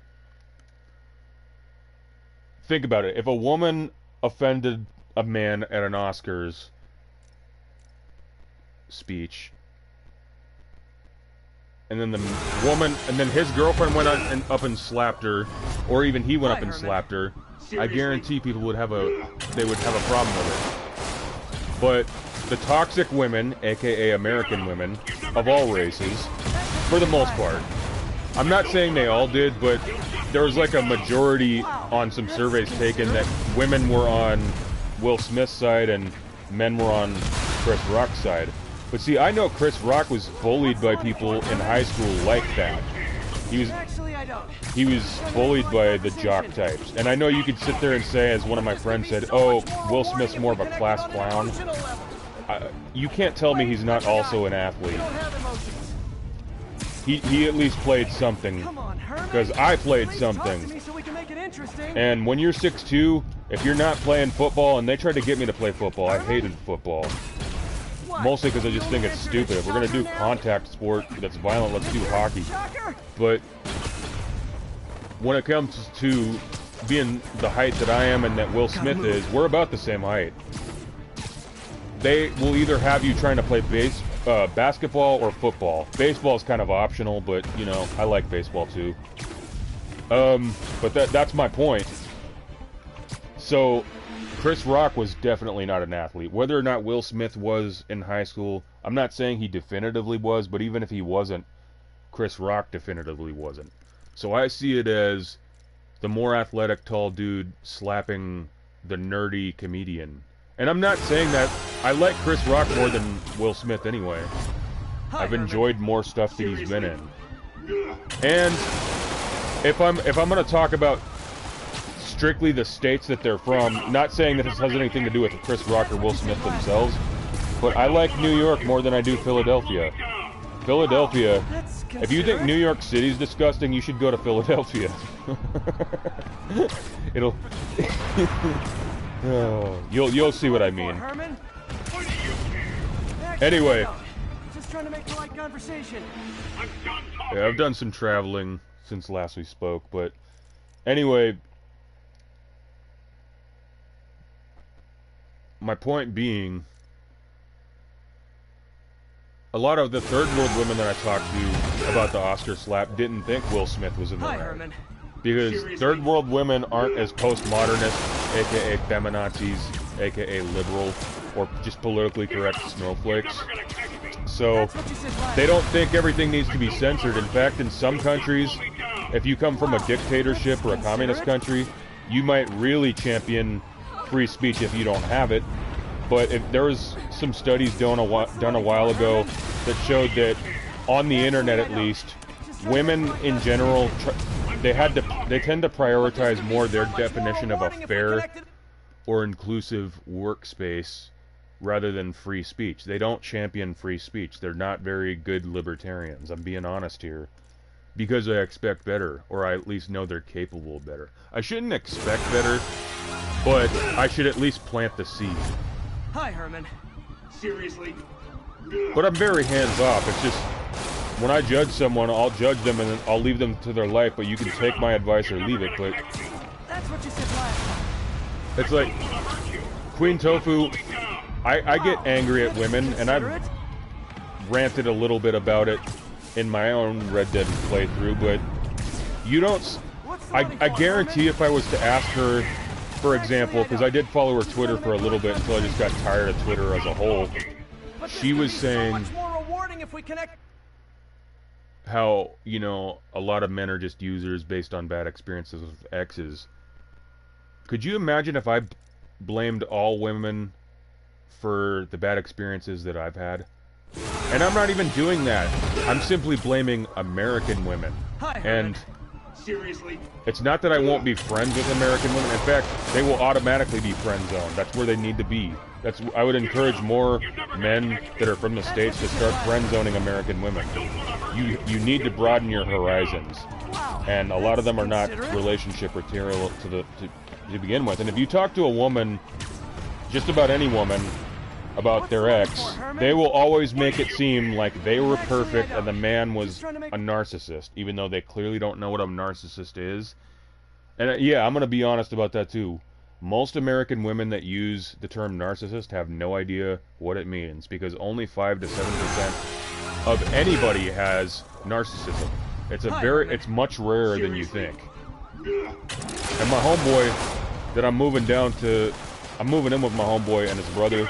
think about it. If a woman offended a man at an Oscars speech, and then the woman, and then his girlfriend went up and slapped her, or even he went up and slapped her, I guarantee people would have a problem with it. But the toxic women, aka American women, of all races, for the most part, I'm not saying they all did, but there was like a majority on some surveys taken that women were on Will Smith's side and men were on Chris Rock's side. But see, I know Chris Rock was bullied by people in high school like that. He was bullied by the jock types. And I know you could sit there and say, as one of my friends said, oh, Will Smith's more of a class clown. You can't tell me he's not also an athlete. He at least played something. Because I played something. And when you're 6'2", if you're not playing football, and they tried to get me to play football, I hated football. Mostly because I just think it's stupid. If we're going to do contact sport that's violent, let's do hockey. But when it comes to being the height that I am and that Will Smith is, we're about the same height. They will either have you trying to play basketball or football. Baseball is kind of optional, but, you know, I like baseball too. But that's my point. So, Chris Rock was definitely not an athlete. Whether or not Will Smith was in high school, I'm not saying he definitively was, but even if he wasn't, Chris Rock definitively wasn't. So I see it as the more athletic tall dude slapping the nerdy comedian. And I'm not saying that I like Chris Rock more than Will Smith anyway. I've enjoyed more stuff that he's been in. And if I'm gonna talk about strictly the states that they're from, not saying that this has anything to do with Chris Rock or Will Smith themselves, but I like New York more than I do Philadelphia. Philadelphia, if you think New York City's disgusting, you should go to Philadelphia. It'll... you'll see what I mean. Anyway. Just trying to make polite conversation. Yeah, I've done some traveling since last we spoke, but anyway, my point being, a lot of the third world women that I talked to about the Oscar slap didn't think Will Smith was in the right. Because third world women aren't as postmodernist, aka feminazis, aka liberal, or just politically correct snowflakes. So, they don't think everything needs to be censored. In fact, in some countries, if you come from a dictatorship or a communist country, you might really champion free speech if you don't have it. But if there was some studies done a while ago that showed that on the internet, at least, women in general they tend to prioritize more their definition of a fair or inclusive workspace rather than free speech. They don't champion free speech. They're not very good libertarians. I'm being honest here. Because I expect better, or I at least know they're capable of better. I shouldn't expect better, but I should at least plant the seed. Hi, Herman. Seriously? But I'm very hands-off. It's just, when I judge someone, I'll judge them and I'll leave them to their life, but you can take my advice or leave it, but... That's what you said last time. It's like, Queen Tofu, I get angry at women, and I've ranted a little bit about it in my own Red Dead playthrough, but you don't... I guarantee if I was to ask her, for example, because I did follow her Twitter for a little bit until I just got tired of Twitter as a whole, she was saying how, you know, a lot of men are just users based on bad experiences with exes. Could you imagine if I blamed all women for the bad experiences that I've had? And I'm not even doing that. I'm simply blaming American women. And Seriously? it's not that I won't be friends with American women. In fact, they will automatically be friend zoned. That's where they need to be. I would encourage more men that are from the States to start friend zoning American women. You need to broaden your horizons. And a lot of them are not relationship material to begin with. And if you talk to a woman, just about any woman, about their ex, they will always make it seem like they were perfect and the man was a narcissist, even though they clearly don't know what a narcissist is. And yeah, I'm going to be honest about that too. Most American women that use the term narcissist have no idea what it means, because only 5 to 7% of anybody has narcissism. It's much rarer than you think. And my homeboy that I'm moving in with my homeboy and his brother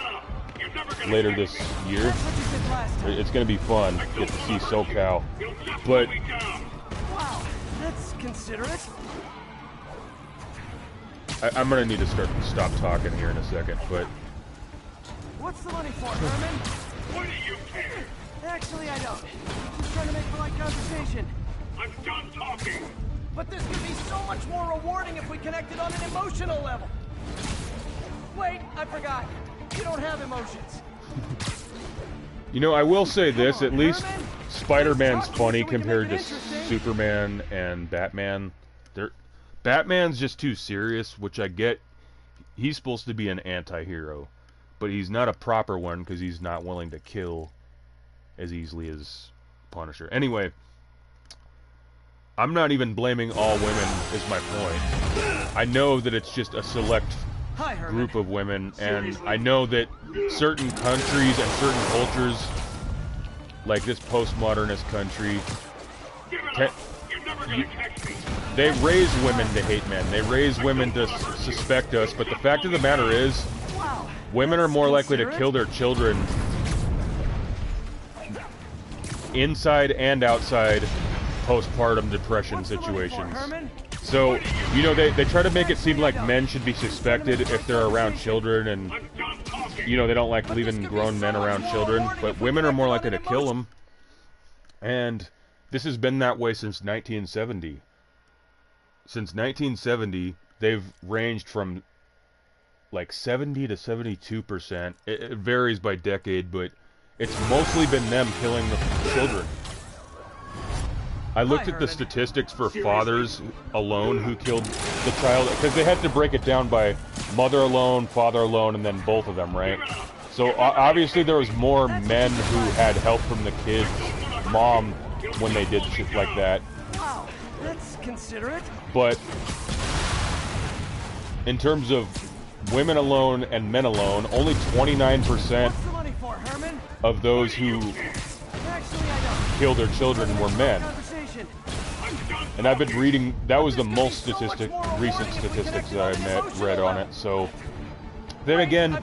later this year. It's gonna be fun. Get to see SoCal. But Wow, that's considerate. I'm gonna need to stop talking here in a second, but What's the money for, Herman? What do you care? Actually, I don't. Just trying to make polite conversation. I'm done talking. But this could be so much more rewarding if we connected on an emotional level. Wait, I forgot. You don't have emotions. you know, I will say this, at least Spider-Man's funny compared to Superman and Batman. Batman's just too serious, which I get. He's supposed to be an anti-hero, but he's not a proper one because he's not willing to kill as easily as Punisher. Anyway, I'm not even blaming all women, is my point. I know that it's just a select group of women, and I know that certain countries and certain cultures, like this postmodernist country, they raise women to hate men. They raise women to suspect us, but the fact of the matter is, women are more likely to kill their children inside and outside postpartum depression situations. So, you know, they try to make it seem like men should be suspected if they're around children, and, you know, they don't like leaving grown men around children, but women are more likely to kill them. And this has been that way since 1970. Since 1970, they've ranged from like 70 to 72%. It varies by decade, but it's mostly been them killing the children. I looked at the statistics for fathers alone who killed the child, because they had to break it down by mother alone, father alone, and then both of them, right? So obviously there was more men who had help from the kid's mom when they did shit like that. Wow, that's considerate. But in terms of women alone and men alone, only 29% of those who killed their children were men. And I've been reading, that was the most recent statistics that I read on it. So then again,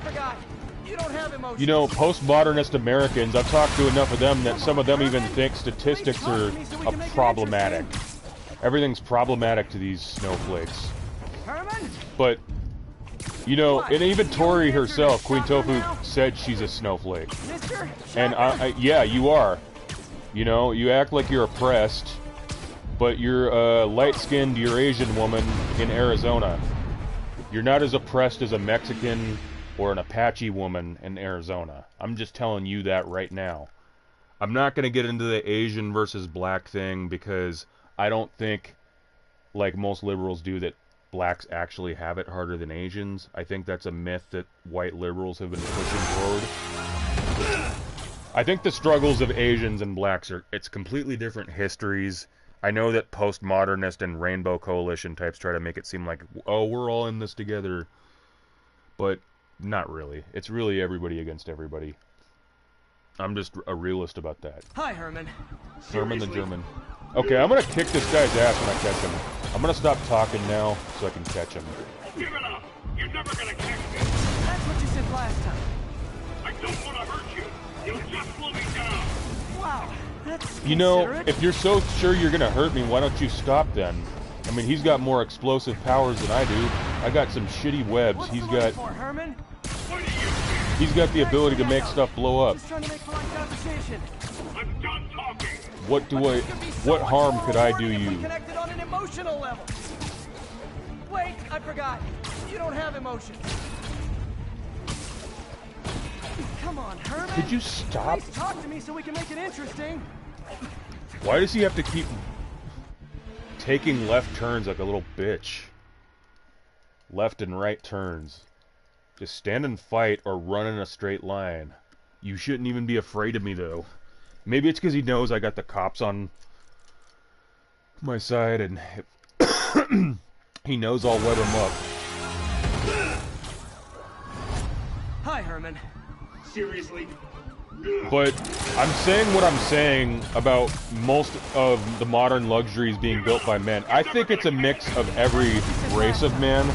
you know, postmodernist Americans, I've talked to enough of them that some of them even think statistics are problematic. Everything's problematic to these snowflakes. But, you know, and even Tori herself, Queen Tofu, said she's a snowflake. And yeah, you are. You know, you act like you're oppressed, but you're a light-skinned Eurasian woman in Arizona. You're not as oppressed as a Mexican or an Apache woman in Arizona. I'm just telling you that right now. I'm not going to get into the Asian versus black thing, because I don't think, like most liberals do, that blacks actually have it harder than Asians. I think that's a myth that white liberals have been pushing forward. I think the struggles of Asians and blacks it's completely different histories. I know that postmodernist and Rainbow Coalition types try to make it seem like, oh, we're all in this together. But not really. It's really everybody against everybody. I'm just a realist about that. Hi, Herman. Herman the German. Okay, I'm gonna kick this guy's ass when I catch him. I'm gonna stop talking now so I can catch him. Give it up! You're never gonna catch me! That's what you said last time. I don't want to hurt you! You'll just slow me down! Wow, that's You know, considerate. if you're so sure you're gonna hurt me, why don't you stop then? I mean, he's got more explosive powers than I do. I got some shitty webs. What's He's the money got... for, Herman? He's got the ability to make stuff blow up. Just trying to make polite conversation. I'm done talking! What harm could I do If we you? connected on an emotional level. Wait, I forgot. You don't have emotions. Come on, Herman. Could you stop? Please talk to me so we can make it interesting. Why does he have to keep taking left turns like a little bitch? Left and right turns. Just stand and fight or run in a straight line. You shouldn't even be afraid of me, though. Maybe it's because he knows I got the cops on my side, and he knows I'll web him up. Hi, Herman. Seriously? But I'm saying what I'm saying about most of the modern luxuries being built by men. I think it's a mix of every race of man.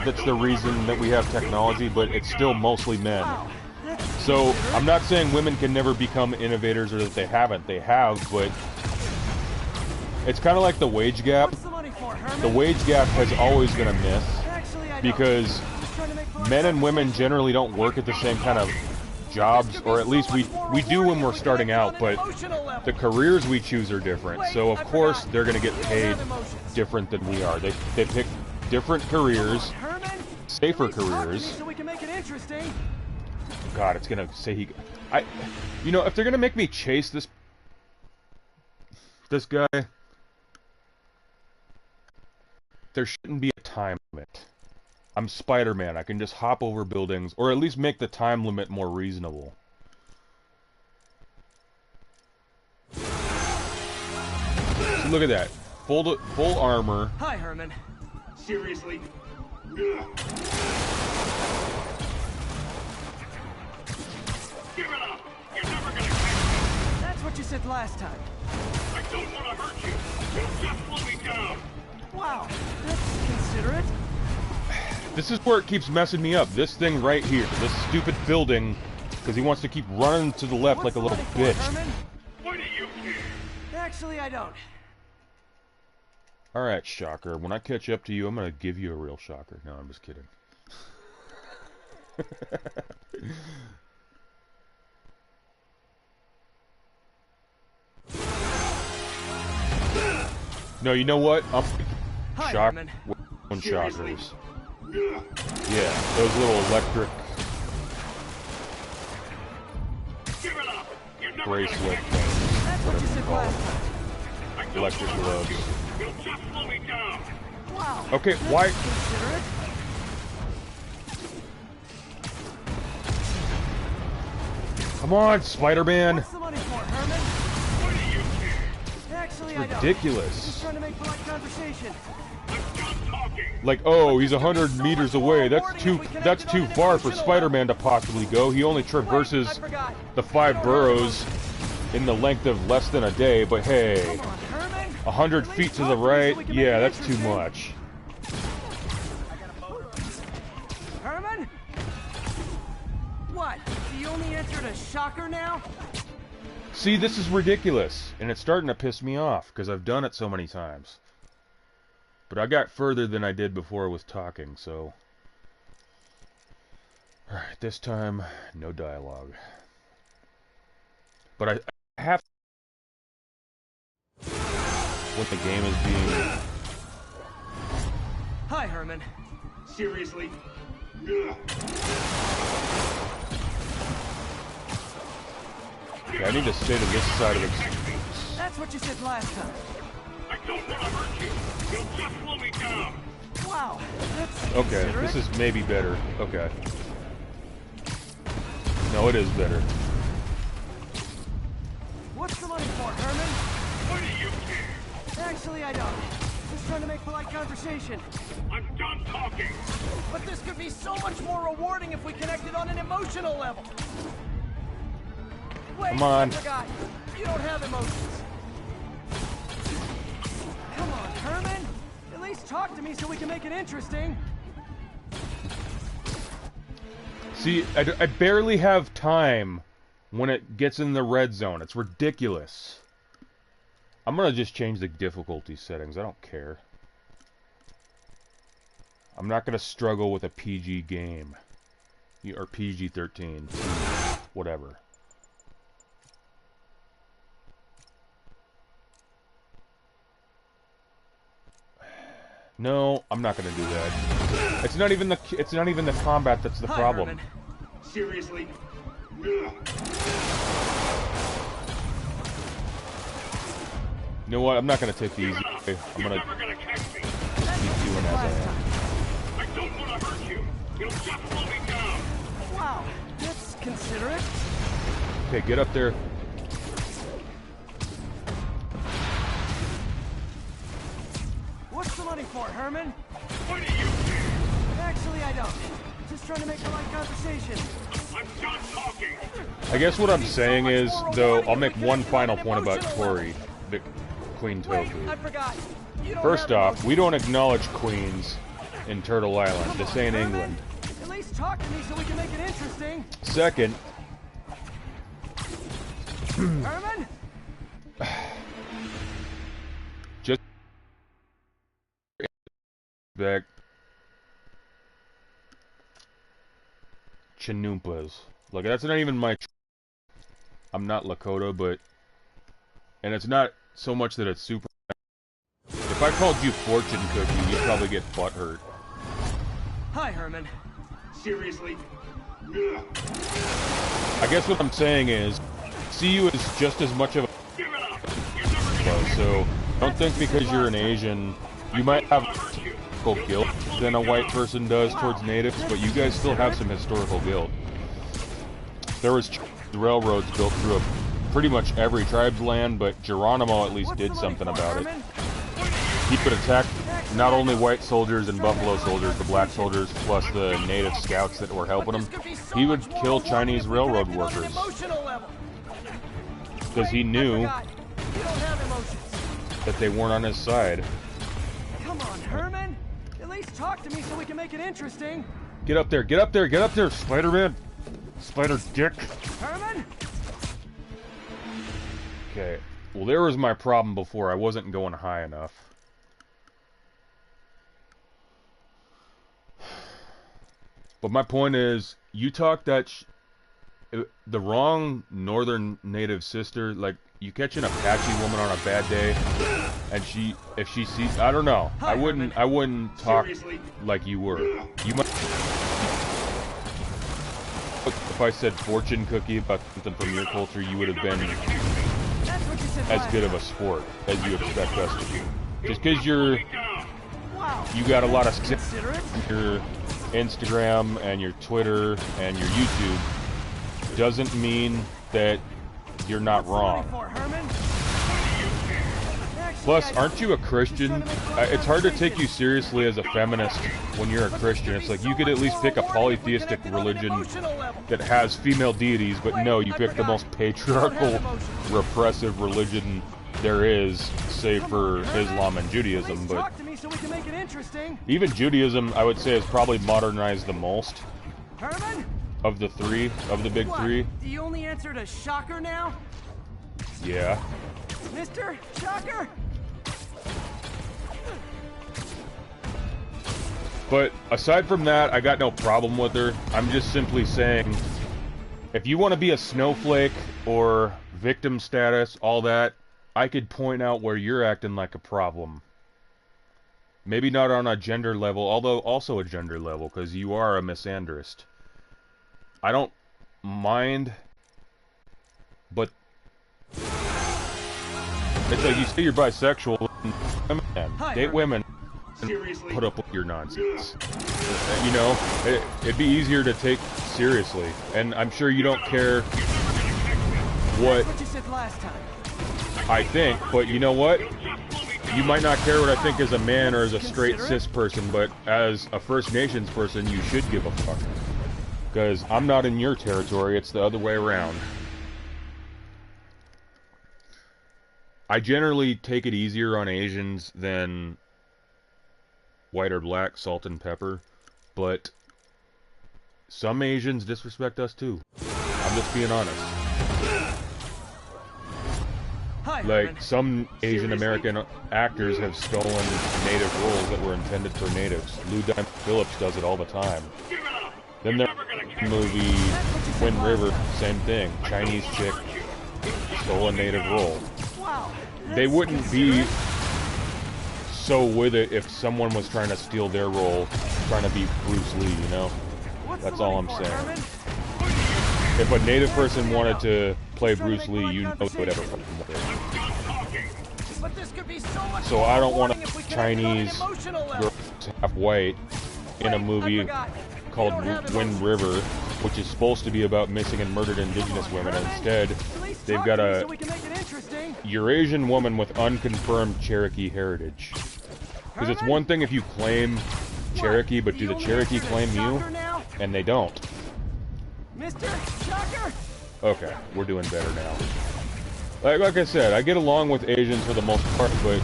That's the reason that we have technology, but it's still mostly men. So I'm not saying women can never become innovators or that they haven't. They have, but it's kind of like the wage gap. The wage gap has always been a myth because men and women generally don't work at the same kind of jobs, or at least we do when we're starting out, but the careers we choose are different. So of course they're going to get paid different than we are. They pick different careers, safer careers. God, it's going to say you know, if they're going to make me chase this guy, there shouldn't be a time limit. I'm Spider-Man. I can just hop over buildings, or at least make the time limit more reasonable. So look at that. Full armor. Hi, Herman. Seriously? Give it up! You're never gonna catch me! That's what you said last time. I don't want to hurt you! You'll just slow me down! Wow, that's considerate. This is where it keeps messing me up. This thing right here. This stupid building. Because he wants to keep running to the left like a little bitch. Herman? Why do you care? Actually, I don't. Alright, Shocker. When I catch up to you, I'm going to give you a real shocker. No, I'm just kidding. No, you know what? Hi, Shock Herman. on shockers. Yeah, those little electric bracelet things. That's what you said last time. Electric gloves. You'll just slow me down! Wow. Okay, that's why? considerate. Come on, Spider-Man. What's the money for, Herman? Why do you care? Actually, It's I don't. ridiculous. Just trying to make polite conversation. I'm done talking! Like, oh, he's 100 meters away. That's too far for Spider-Man to possibly go. He only traverses I forgot. the 5 boroughs in the length of less than a day, but hey, Come on, Herman. 100 feet to the right, yeah, that's too much. Herman? What? You only answered a shocker now? See, this is ridiculous, and it's starting to piss me off, because I've done it so many times. But I got further than I did before I was talking, so... Alright, this time, no dialogue. But I have... What the game is being... Hi, Herman. Seriously? Okay, I need to stay to this side of the... That's what you said last time. I don't want to hurt you! You'll just slow me down! Wow, that's Okay, considerate. this is maybe better. Okay. No, it is better. What's the money for, Herman? Why do you care? Actually, I don't. Just trying to make polite conversation. I'm done talking! But this could be so much more rewarding if we connected on an emotional level. Wait, Come on. I forgot. You don't have emotions. Come on, Herman. At least talk to me so we can make it interesting. See, I barely have time when it gets in the red zone. It's ridiculous. I'm gonna just change the difficulty settings. I don't care. I'm not gonna struggle with a PG game. Or PG-13. Whatever. No, I'm not gonna do that. It's not even the combat that's the problem. Herman. Seriously? You know what? I'm not gonna take the easy way. I'm gonna Never gonna catch me! keep doing as I am. I don't want to hurt you! You'll just slow me down! Wow, that's considerate. Okay, get up there. What's the money for, Herman? Why do you care? Actually, I don't. Just trying to make polite conversation. I guess what I'm saying is, though, I'll make one final point about Tori, Queen Wait, Tofu. I forgot. You don't First have off, emotions. we don't acknowledge queens in Turtle Island. This ain't Herman, England. At least talk to me so we can make it interesting. Second, Herman? just back Chinoopas. Like, that's not even my... I'm not Lakota, but... And it's not so much that it's super... If I called you Fortune Cookie, you'd probably get butthurt. Hi, Herman. Seriously? I guess what I'm saying is, see you as just as much of a... So, don't think because you're an Asian, you might have historical guilt than a white person does towards natives, but you guys still have some historical guilt. There was railroads built through pretty much every tribe's land, but Geronimo at least did something about it. He could attack not only white soldiers and buffalo soldiers, the black soldiers, plus the native scouts that were helping him. He would kill Chinese railroad workers. Because he knew that they weren't on his side. Come on, Herman. At least talk to me so we can make it interesting. Get up there, get up there, get up there, Spider-Man! Spider Dick! Herman? Okay, well there was my problem before. I wasn't going high enough. But my point is, you talk that the wrong northern native sister, like, you catch an Apache woman on a bad day, and if she sees, I don't know, I wouldn't talk like you were. You might, if I said fortune cookie about something from your culture, you would have been as good of a sport as you expect us to be. Just because you got a lot of your Instagram and your Twitter and your YouTube doesn't mean that you're not wrong. Plus, aren't you a Christian? It's hard to take you seriously as a feminist when you're a Christian. It's like you could at least pick a polytheistic religion that has female deities, but no, you pick the most patriarchal, repressive religion there is, save for Islam and Judaism. But even Judaism, I would say, has probably modernized the most of the three, of the big three. Do you only answer to Shocker now? Yeah. Mr. Shocker? But aside from that, I got no problem with her. I'm just simply saying, if you want to be a snowflake or victim status, all that, I could point out where you're acting like a problem. Maybe not on a gender level, although also a gender level, because you are a misandrist. I don't mind, but it's like you say you're bisexual, and date women, and put up with your nonsense. You know, it'd be easier to take seriously, and I'm sure you don't care what you said last time. I think, but you know what? You might not care what I think as a man or as a straight cis person, but as a First Nations person, you should give a fuck. Because I'm not in your territory, it's the other way around. I generally take it easier on Asians than white or black, salt and pepper, but some Asians disrespect us too. I'm just being honest. Like, some Asian American actors have stolen native roles that were intended for natives. Lou Diamond Phillips does it all the time. Then there's the movie Wind River, same thing. Chinese chick stole a native role. They wouldn't be so with it if someone was trying to steal their role, trying to be Bruce Lee, you know? That's all I'm saying. If a native person wanted to play Bruce Lee, you know they would have a problem with it. So I don't want a Chinese girl half white in a movie called Wind River, which is supposed to be about missing and murdered indigenous women. Instead, they've got a Eurasian woman with unconfirmed Cherokee heritage. Because it's one thing if you claim Cherokee, but do the Cherokee claim you? And they don't. Mister Shocker? Okay, we're doing better now. Like I said, I get along with Asians for the most part, but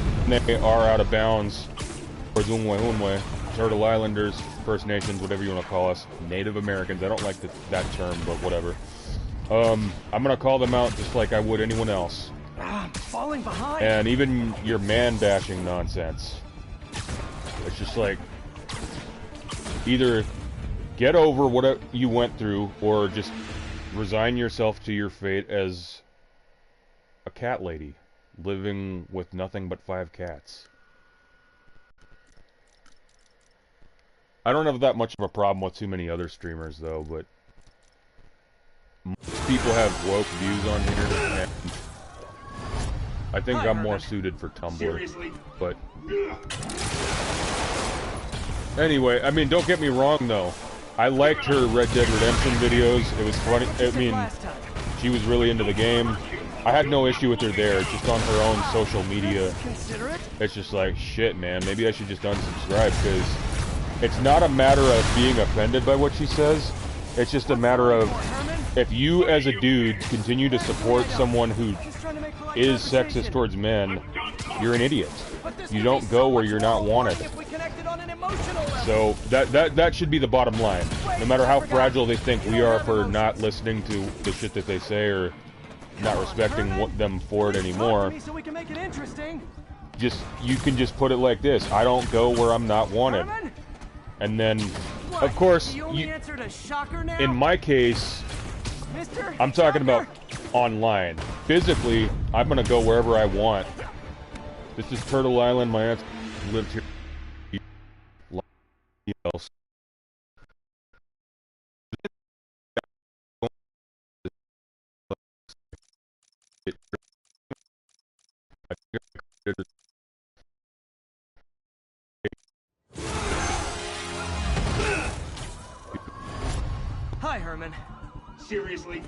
they are out of bounds. Or Zunwe, Turtle Islanders, First Nations, whatever you want to call us. Native Americans, I don't like that term, but whatever. I'm gonna call them out just like I would anyone else. I'm falling behind. And even your man-bashing nonsense. It's just like, either get over what you went through, or just resign yourself to your fate as a cat lady, living with nothing but 5 cats. I don't have that much of a problem with too many other streamers, though, but most people have woke views on here, and I think I'm more suited for Tumblr. Seriously? But anyway, I mean, don't get me wrong, though. I liked her Red Dead Redemption videos. It was funny. I mean, she was really into the game. I had no issue with her there. Just on her own social media, it's just like, shit, man. Maybe I should just unsubscribe, because it's not a matter of being offended by what she says. It's just a matter of, if you as a dude continue to support someone who is sexist towards men, you're an idiot. You don't go where you're not wanted. So that should be the bottom line. No matter how fragile they think we are for not listening to the shit that they say, or not respecting them for it anymore, you can just put it like this: I don't go where I'm not wanted. And then, of course, in my case, I'm talking about online. Physically, I'm gonna go wherever I want. This is Turtle Island. My aunt lived here. Else. Hi, Herman. Seriously?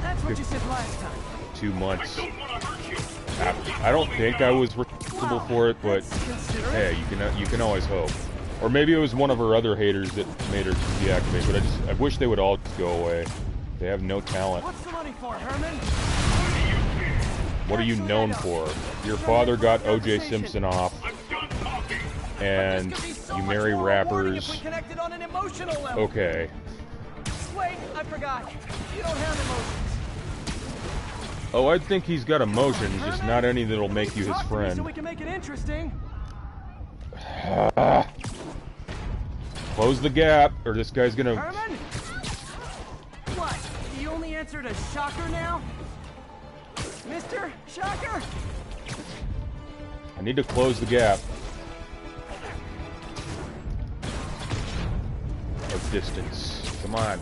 That's what you said last time. 2 months. I don't think I was responsible for it, but hey, you can always hope. Or maybe it was one of her other haters that made her deactivate. But I wish they would all just go away. They have no talent. What's the money for, Herman? What are you known for? Your father got O.J. Simpson off, and you marry rappers. Okay. Wait, I forgot. You don't have emotions. Oh, I think he's got emotions, just not any that'll make you his friend. So we can make it interesting. Close the gap, or this guy's gonna... Herman? What? You only answered a shocker now? Mr. Shocker? I need to close the gap. Of distance. Come on.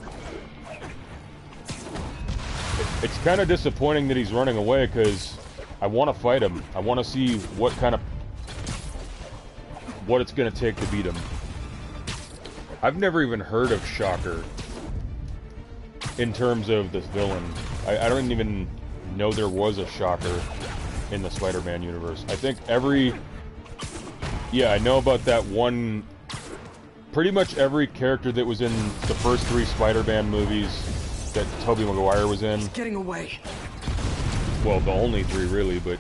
It's kind of disappointing that he's running away, because I want to fight him. I want to see what it's going to take to beat him. I've never even heard of Shocker in terms of this villain. I don't even know there was a Shocker in the Spider-Man universe. I think I know about that one. Pretty much every character that was in the first 3 Spider-Man movies that Tobey Maguire was in. He's getting away. Well, the only 3 really, but...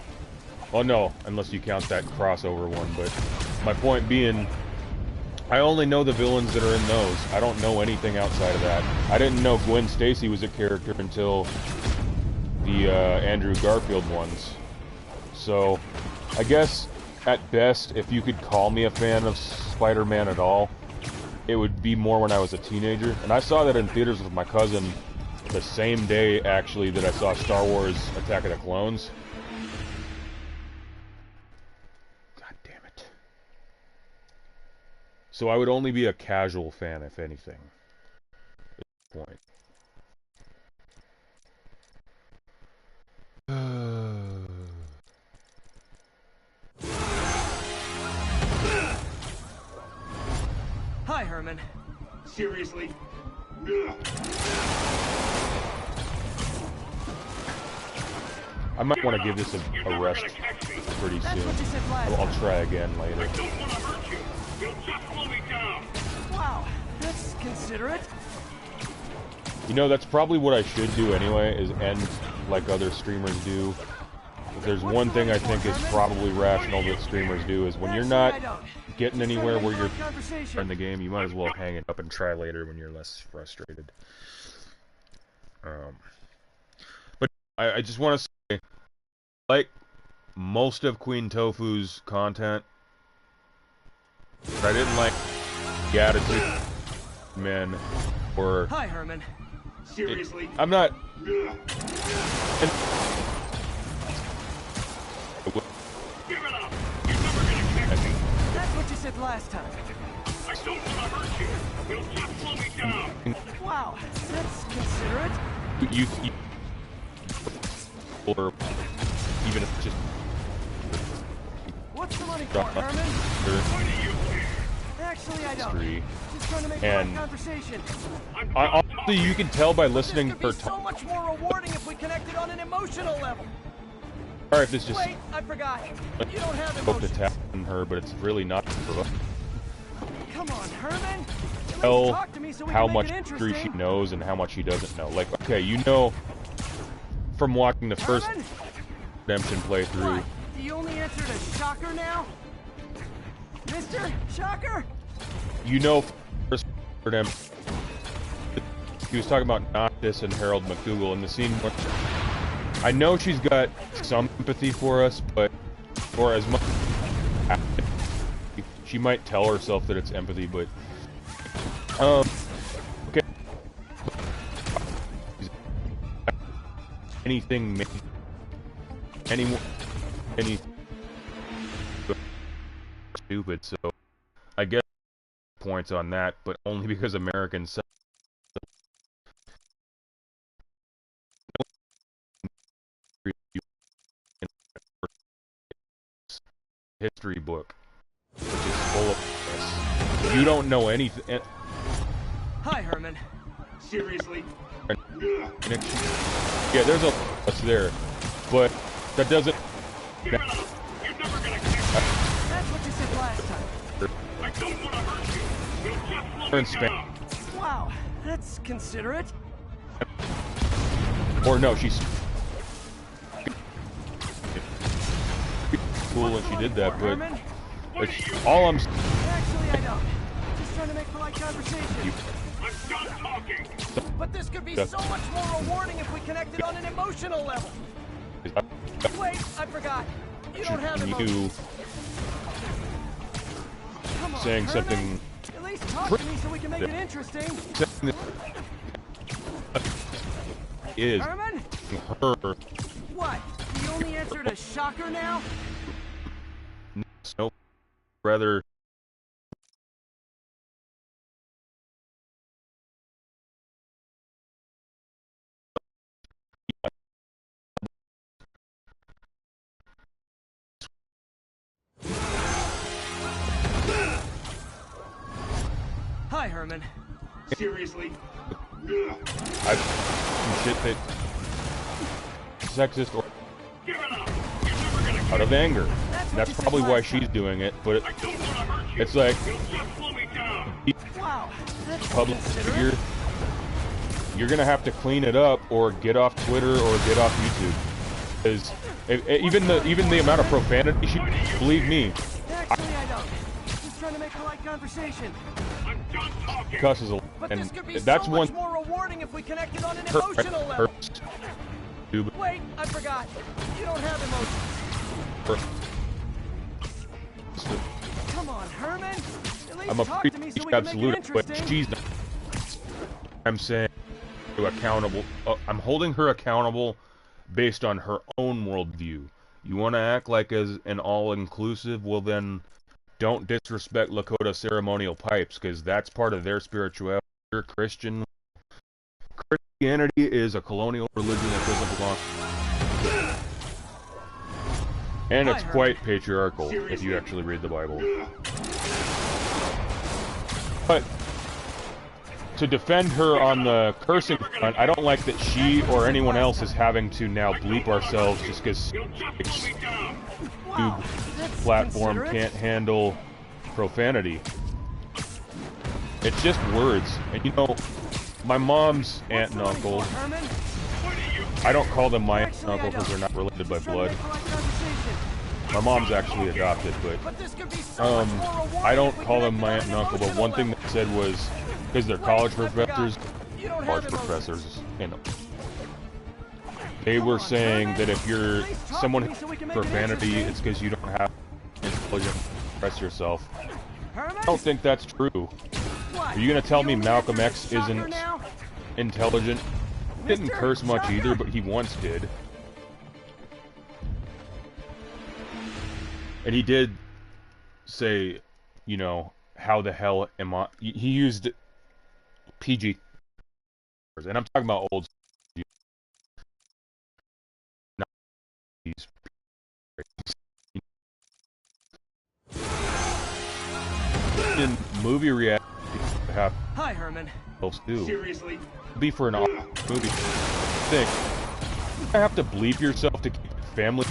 Oh no, unless you count that crossover one, but... My point being, I only know the villains that are in those. I don't know anything outside of that. I didn't know Gwen Stacy was a character until the Andrew Garfield ones. So, I guess, at best, if you could call me a fan of Spider-Man at all, it would be more when I was a teenager. And I saw that in theaters with my cousin the same day, actually, that I saw Star Wars Attack of the Clones. God damn it. So I would only be a casual fan, if anything. At this point. Hi, Herman. Seriously? I might want to give this a rest. pretty That's soon. what you said last I'll time. try again I later. don't want to hurt you. You'll just slow me down. Wow, that's considerate. You know, that's probably what I should do anyway, is end like other streamers do. If there's one thing I think is probably rational that streamers do, is when you're not getting anywhere where you're in the game, you might as well hang it up and try later when you're less frustrated. But I just want to say, like most of Queen Tofu's content, I didn't like the attitude of men, or... Hi, Herman. Seriously? I'm not... Give it up. You're never gonna catch me. That's what you said last time. I don't want to hurt you. You'll just slow me down. Wow, that's considerate. You or even if it's just What's the money for, drop Herman? Why do you care? Actually, I don't. history. Just trying to make And- a conversation. Honestly, you can tell by listening This to her could be so much more rewarding if we connected on an emotional level. Or if it's just Wait, I forgot. You don't have hope to emotions. tap on her, but it's really not for us. Come on, Herman. At least Tell talk to me so we how can much make it history she interesting. knows and how much she doesn't know. Like, okay, you know from watching the first Herman? Redemption playthrough, What? Do you only answer to Shocker now? Mr. Shocker? you know first Redemption, he was talking about Noctis and Harold McDougal in the scene where I know she's got some empathy for us, but or as much she might tell herself that it's empathy, but okay, anything any stupid, so I guess points on that, but only because Americans history book, which is full of this. You don't know anything. Hi, Herman. Seriously? Yeah, there's a that's there, but that doesn't. Give it up. You're never gonna catch me. That's what you said last time. I don't want to hurt you. You'll just slow In me Spain. down. Wow, that's considerate. Or no, she's cool when she did that, but Herman? it's, all I'm. Actually, I don't. Just trying to make polite conversation. I'm done talking. But this could be so much more rewarding if we connected on an emotional level. Wait, I forgot. You don't have emotions. You Come on, saying Herman. something At least talk to me so we can make it interesting. is Herman? her. What? Do you only answer to Shocker now? No, rather. Hi, Herman. Seriously? I've some shit that sexist or Give it up. You're never gonna catch out of anger. That's what That's you said probably why last she's time. doing it, but I don't want to hurt you. it's like You'll just slow me down. Wow, that's public considerate. figure. You're gonna have to clean it up, or get off Twitter, or get off YouTube. Because even the amount of profanity she, believe me, Actually, I don't. Just trying to make polite conversation. I'm done talking. cusses a lot, But and this could be that's so one much more rewarding if we connected on an her, emotional level. her, Wait, I forgot. You don't have emotions. Come on, Herman. At least I'm a talk freak, to me so we can make it absolute, but interesting. she's not. I'm saying accountable. I'm holding her accountable based on her own worldview. You want to act like as an all-inclusive? Well, then don't disrespect Lakota ceremonial pipes, because that's part of their spirituality. You're Christian. Christianity is a colonial religion that doesn't belong. And it's quite patriarchal if you actually read the Bible. But to defend her on the cursing front, I don't like that she or anyone else is having to now bleep ourselves just because. Wow, YouTube that's platform considerate. can't handle profanity. It's just words. And you know, my mom's aunt and uncle, Herman? I don't call them my aunt and Actually, uncle I because they're don't. not related by Just trying to blood. make polite conversation. My mom's actually adopted, But this could be so much more rewarding I don't if we call them connected my on aunt and an uncle, but one thing emotional they said was, because they're Wait, college I forgot. professors, You don't college have emotions. professors, you know. They were saying that if you're someone who has profanity, it's because you don't have intelligence to express yourself. Herman? I don't think that's true. What? Are you gonna tell You me only Malcolm answer X to soccer isn't now? intelligent? He didn't Mister curse much Soccer? either, but he once did. And he did say, you know, how the hell am I? He used PG, and I'm talking about old. In movie reaction, have Hi, Herman. do Seriously? be for an movie thing. I have to bleep yourself to keep it family.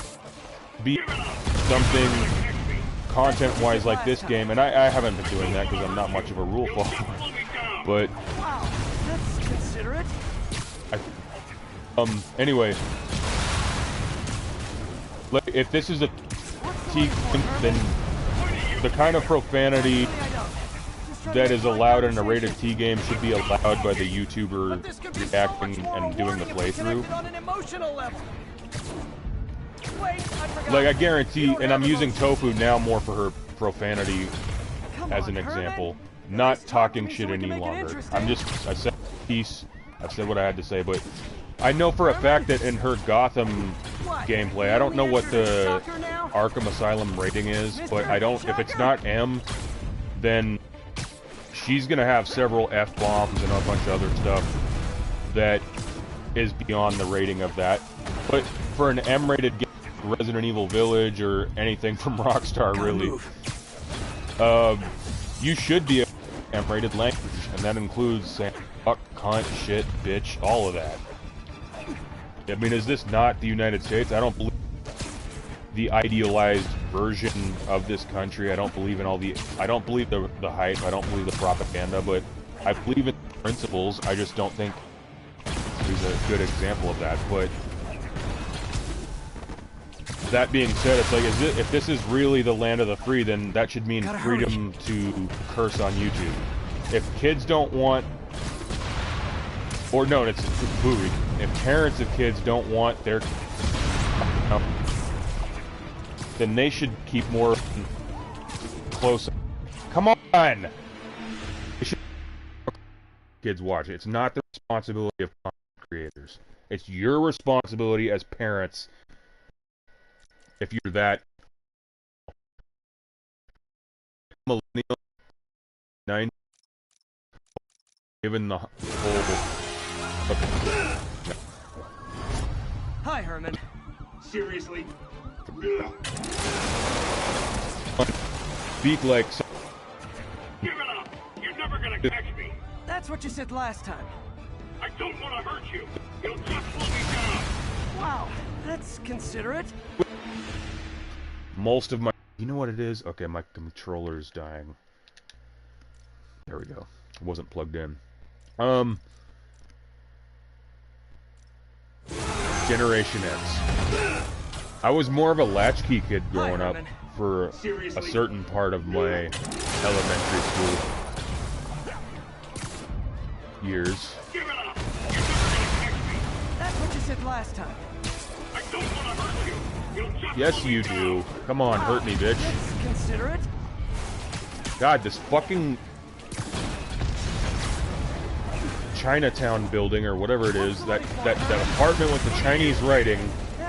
Be something content-wise like this game, and I haven't been doing that because I'm not much of a rule follower. But Wow, that's considerate. anyway, if this is a T, then the kind of profanity Actually, I don't. Just trying to that make is polite allowed in a conversation. rated T game should be allowed by the But YouTuber this could be so reacting much more and doing the rewarding if we playthrough. connected on an emotional level. Wait, I forgot. Like I You guarantee, don't and I'm have using emotions. Tofu now more for her profanity Come as on, an Herman. example, At not least talk to talking me so shit we can any make it longer. interesting. I said peace, I said what I had to say, but I know for a fact that in her Gotham What? gameplay, You I don't know only what answer to the soccer now? Arkham Asylum rating is, but Mr. I don't, if it's Shocker? not M, then she's gonna have several F-bombs and a bunch of other stuff that is beyond the rating of that. But for an M-rated game, Resident Evil Village or anything from Rockstar, really, you should be a M-rated language, and that includes saying fuck, cunt, shit, bitch, all of that. I mean, is this not the United States? I don't believe the idealized version of this country. I don't believe in all the... I don't believe the hype. I don't believe the propaganda, but I believe in the principles. I just don't think he's a good example of that. But that being said, it's like, if this is really the land of the free, then that should mean Gotta freedom to curse on YouTube. If kids don't want... Or no, it's booty. If parents of kids don't want their... then they should keep more close. Come on! They should kids watch it. It's not the responsibility of content creators. It's your responsibility as parents. If you're that millennial, 9, given the whole. Hi, Herman. Seriously? Speak like. Give it up! You're never gonna catch me! That's what you said last time. I don't want to hurt you! You'll just slow me down! Wow, that's considerate. Most of my... You know what it is? Okay, my controller's dying. There we go. It wasn't plugged in. Generation X. I was more of a latchkey kid growing up for a certain part of my elementary school years. Give it up! You're never gonna catch me! That's what you said last time. I don't want to hurt you! You'll just Yes, slow me you down. do. Come on, hurt me, bitch. That's considerate. God, this fucking Chinatown building or whatever it is, that apartment with the Chinese writing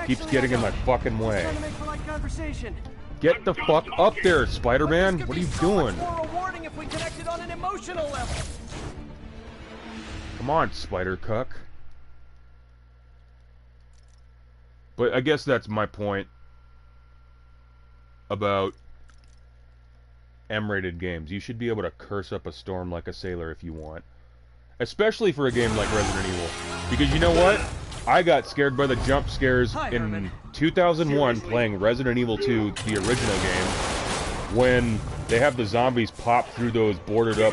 keeps getting in my fucking way. Trying to make polite conversation. Get the fuck up there, Spider-Man! This What could are you be so much doing? more rewarding if we connected on an emotional level. Come on, Spider-Cuck. But I guess that's my point about M-rated games. You should be able to curse up a storm like a sailor if you want. Especially for a game like Resident Evil. Because you know what? I got scared by the jump scares Hi, in Herman. 2001 Seriously? playing Resident Evil 2, the original game, when they have the zombies pop through those boarded up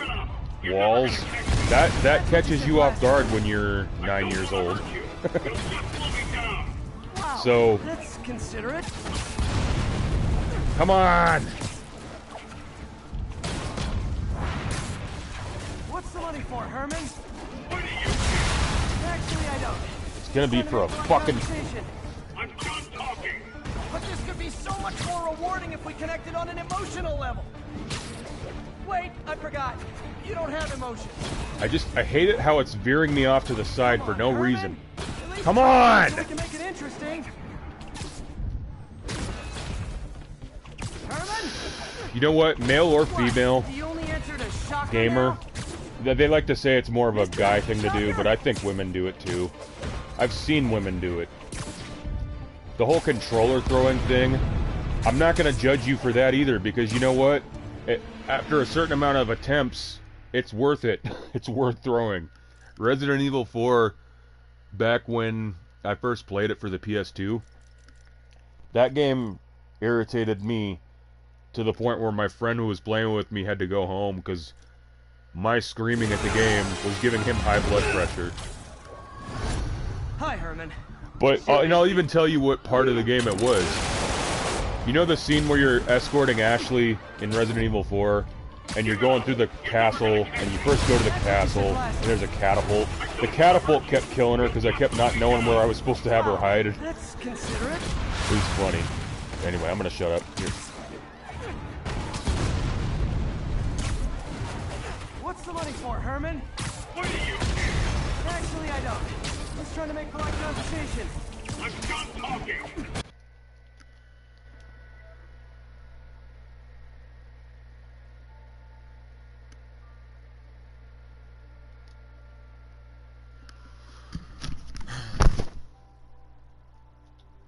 walls. That catches you off guard when you're 9 years old. Wow, So, that's considerate. come on! What's the money for, Herman? Actually, I don't. It's gonna be for a fucking... I'm done talking. But this could be so much more rewarding if we connected on an emotional level. Wait, I forgot. You don't have emotions. I hate it how it's veering me off to the side for no Herman. reason. At least Come try on! so we can make it interesting. Herman? You know what? Male or female The only answer to shocker gamer, now? they like to say it's more of a guy thing to do, but I think women do it too. I've seen women do it. The whole controller throwing thing, I'm not going to judge you for that either, because you know what? After a certain amount of attempts, it's worth it. It's worth throwing. Resident Evil 4, back when I first played it for the PS2, that game irritated me to the point where my friend who was playing with me had to go home because my screaming at the game was giving him high blood pressure. Hi, Herman. But and I'll even tell you what part of the game it was. You know the scene where you're escorting Ashley in Resident Evil 4, and you're going through the castle, and you first go to the castle, and there's a catapult. The catapult kept killing her because I kept not knowing where I was supposed to have her hide. It That's considerate. was funny. Anyway, I'm gonna shut up. Here. What's the money for, Herman? What do you? Actually, I don't. Just trying to make polite conversation. I'm done talking.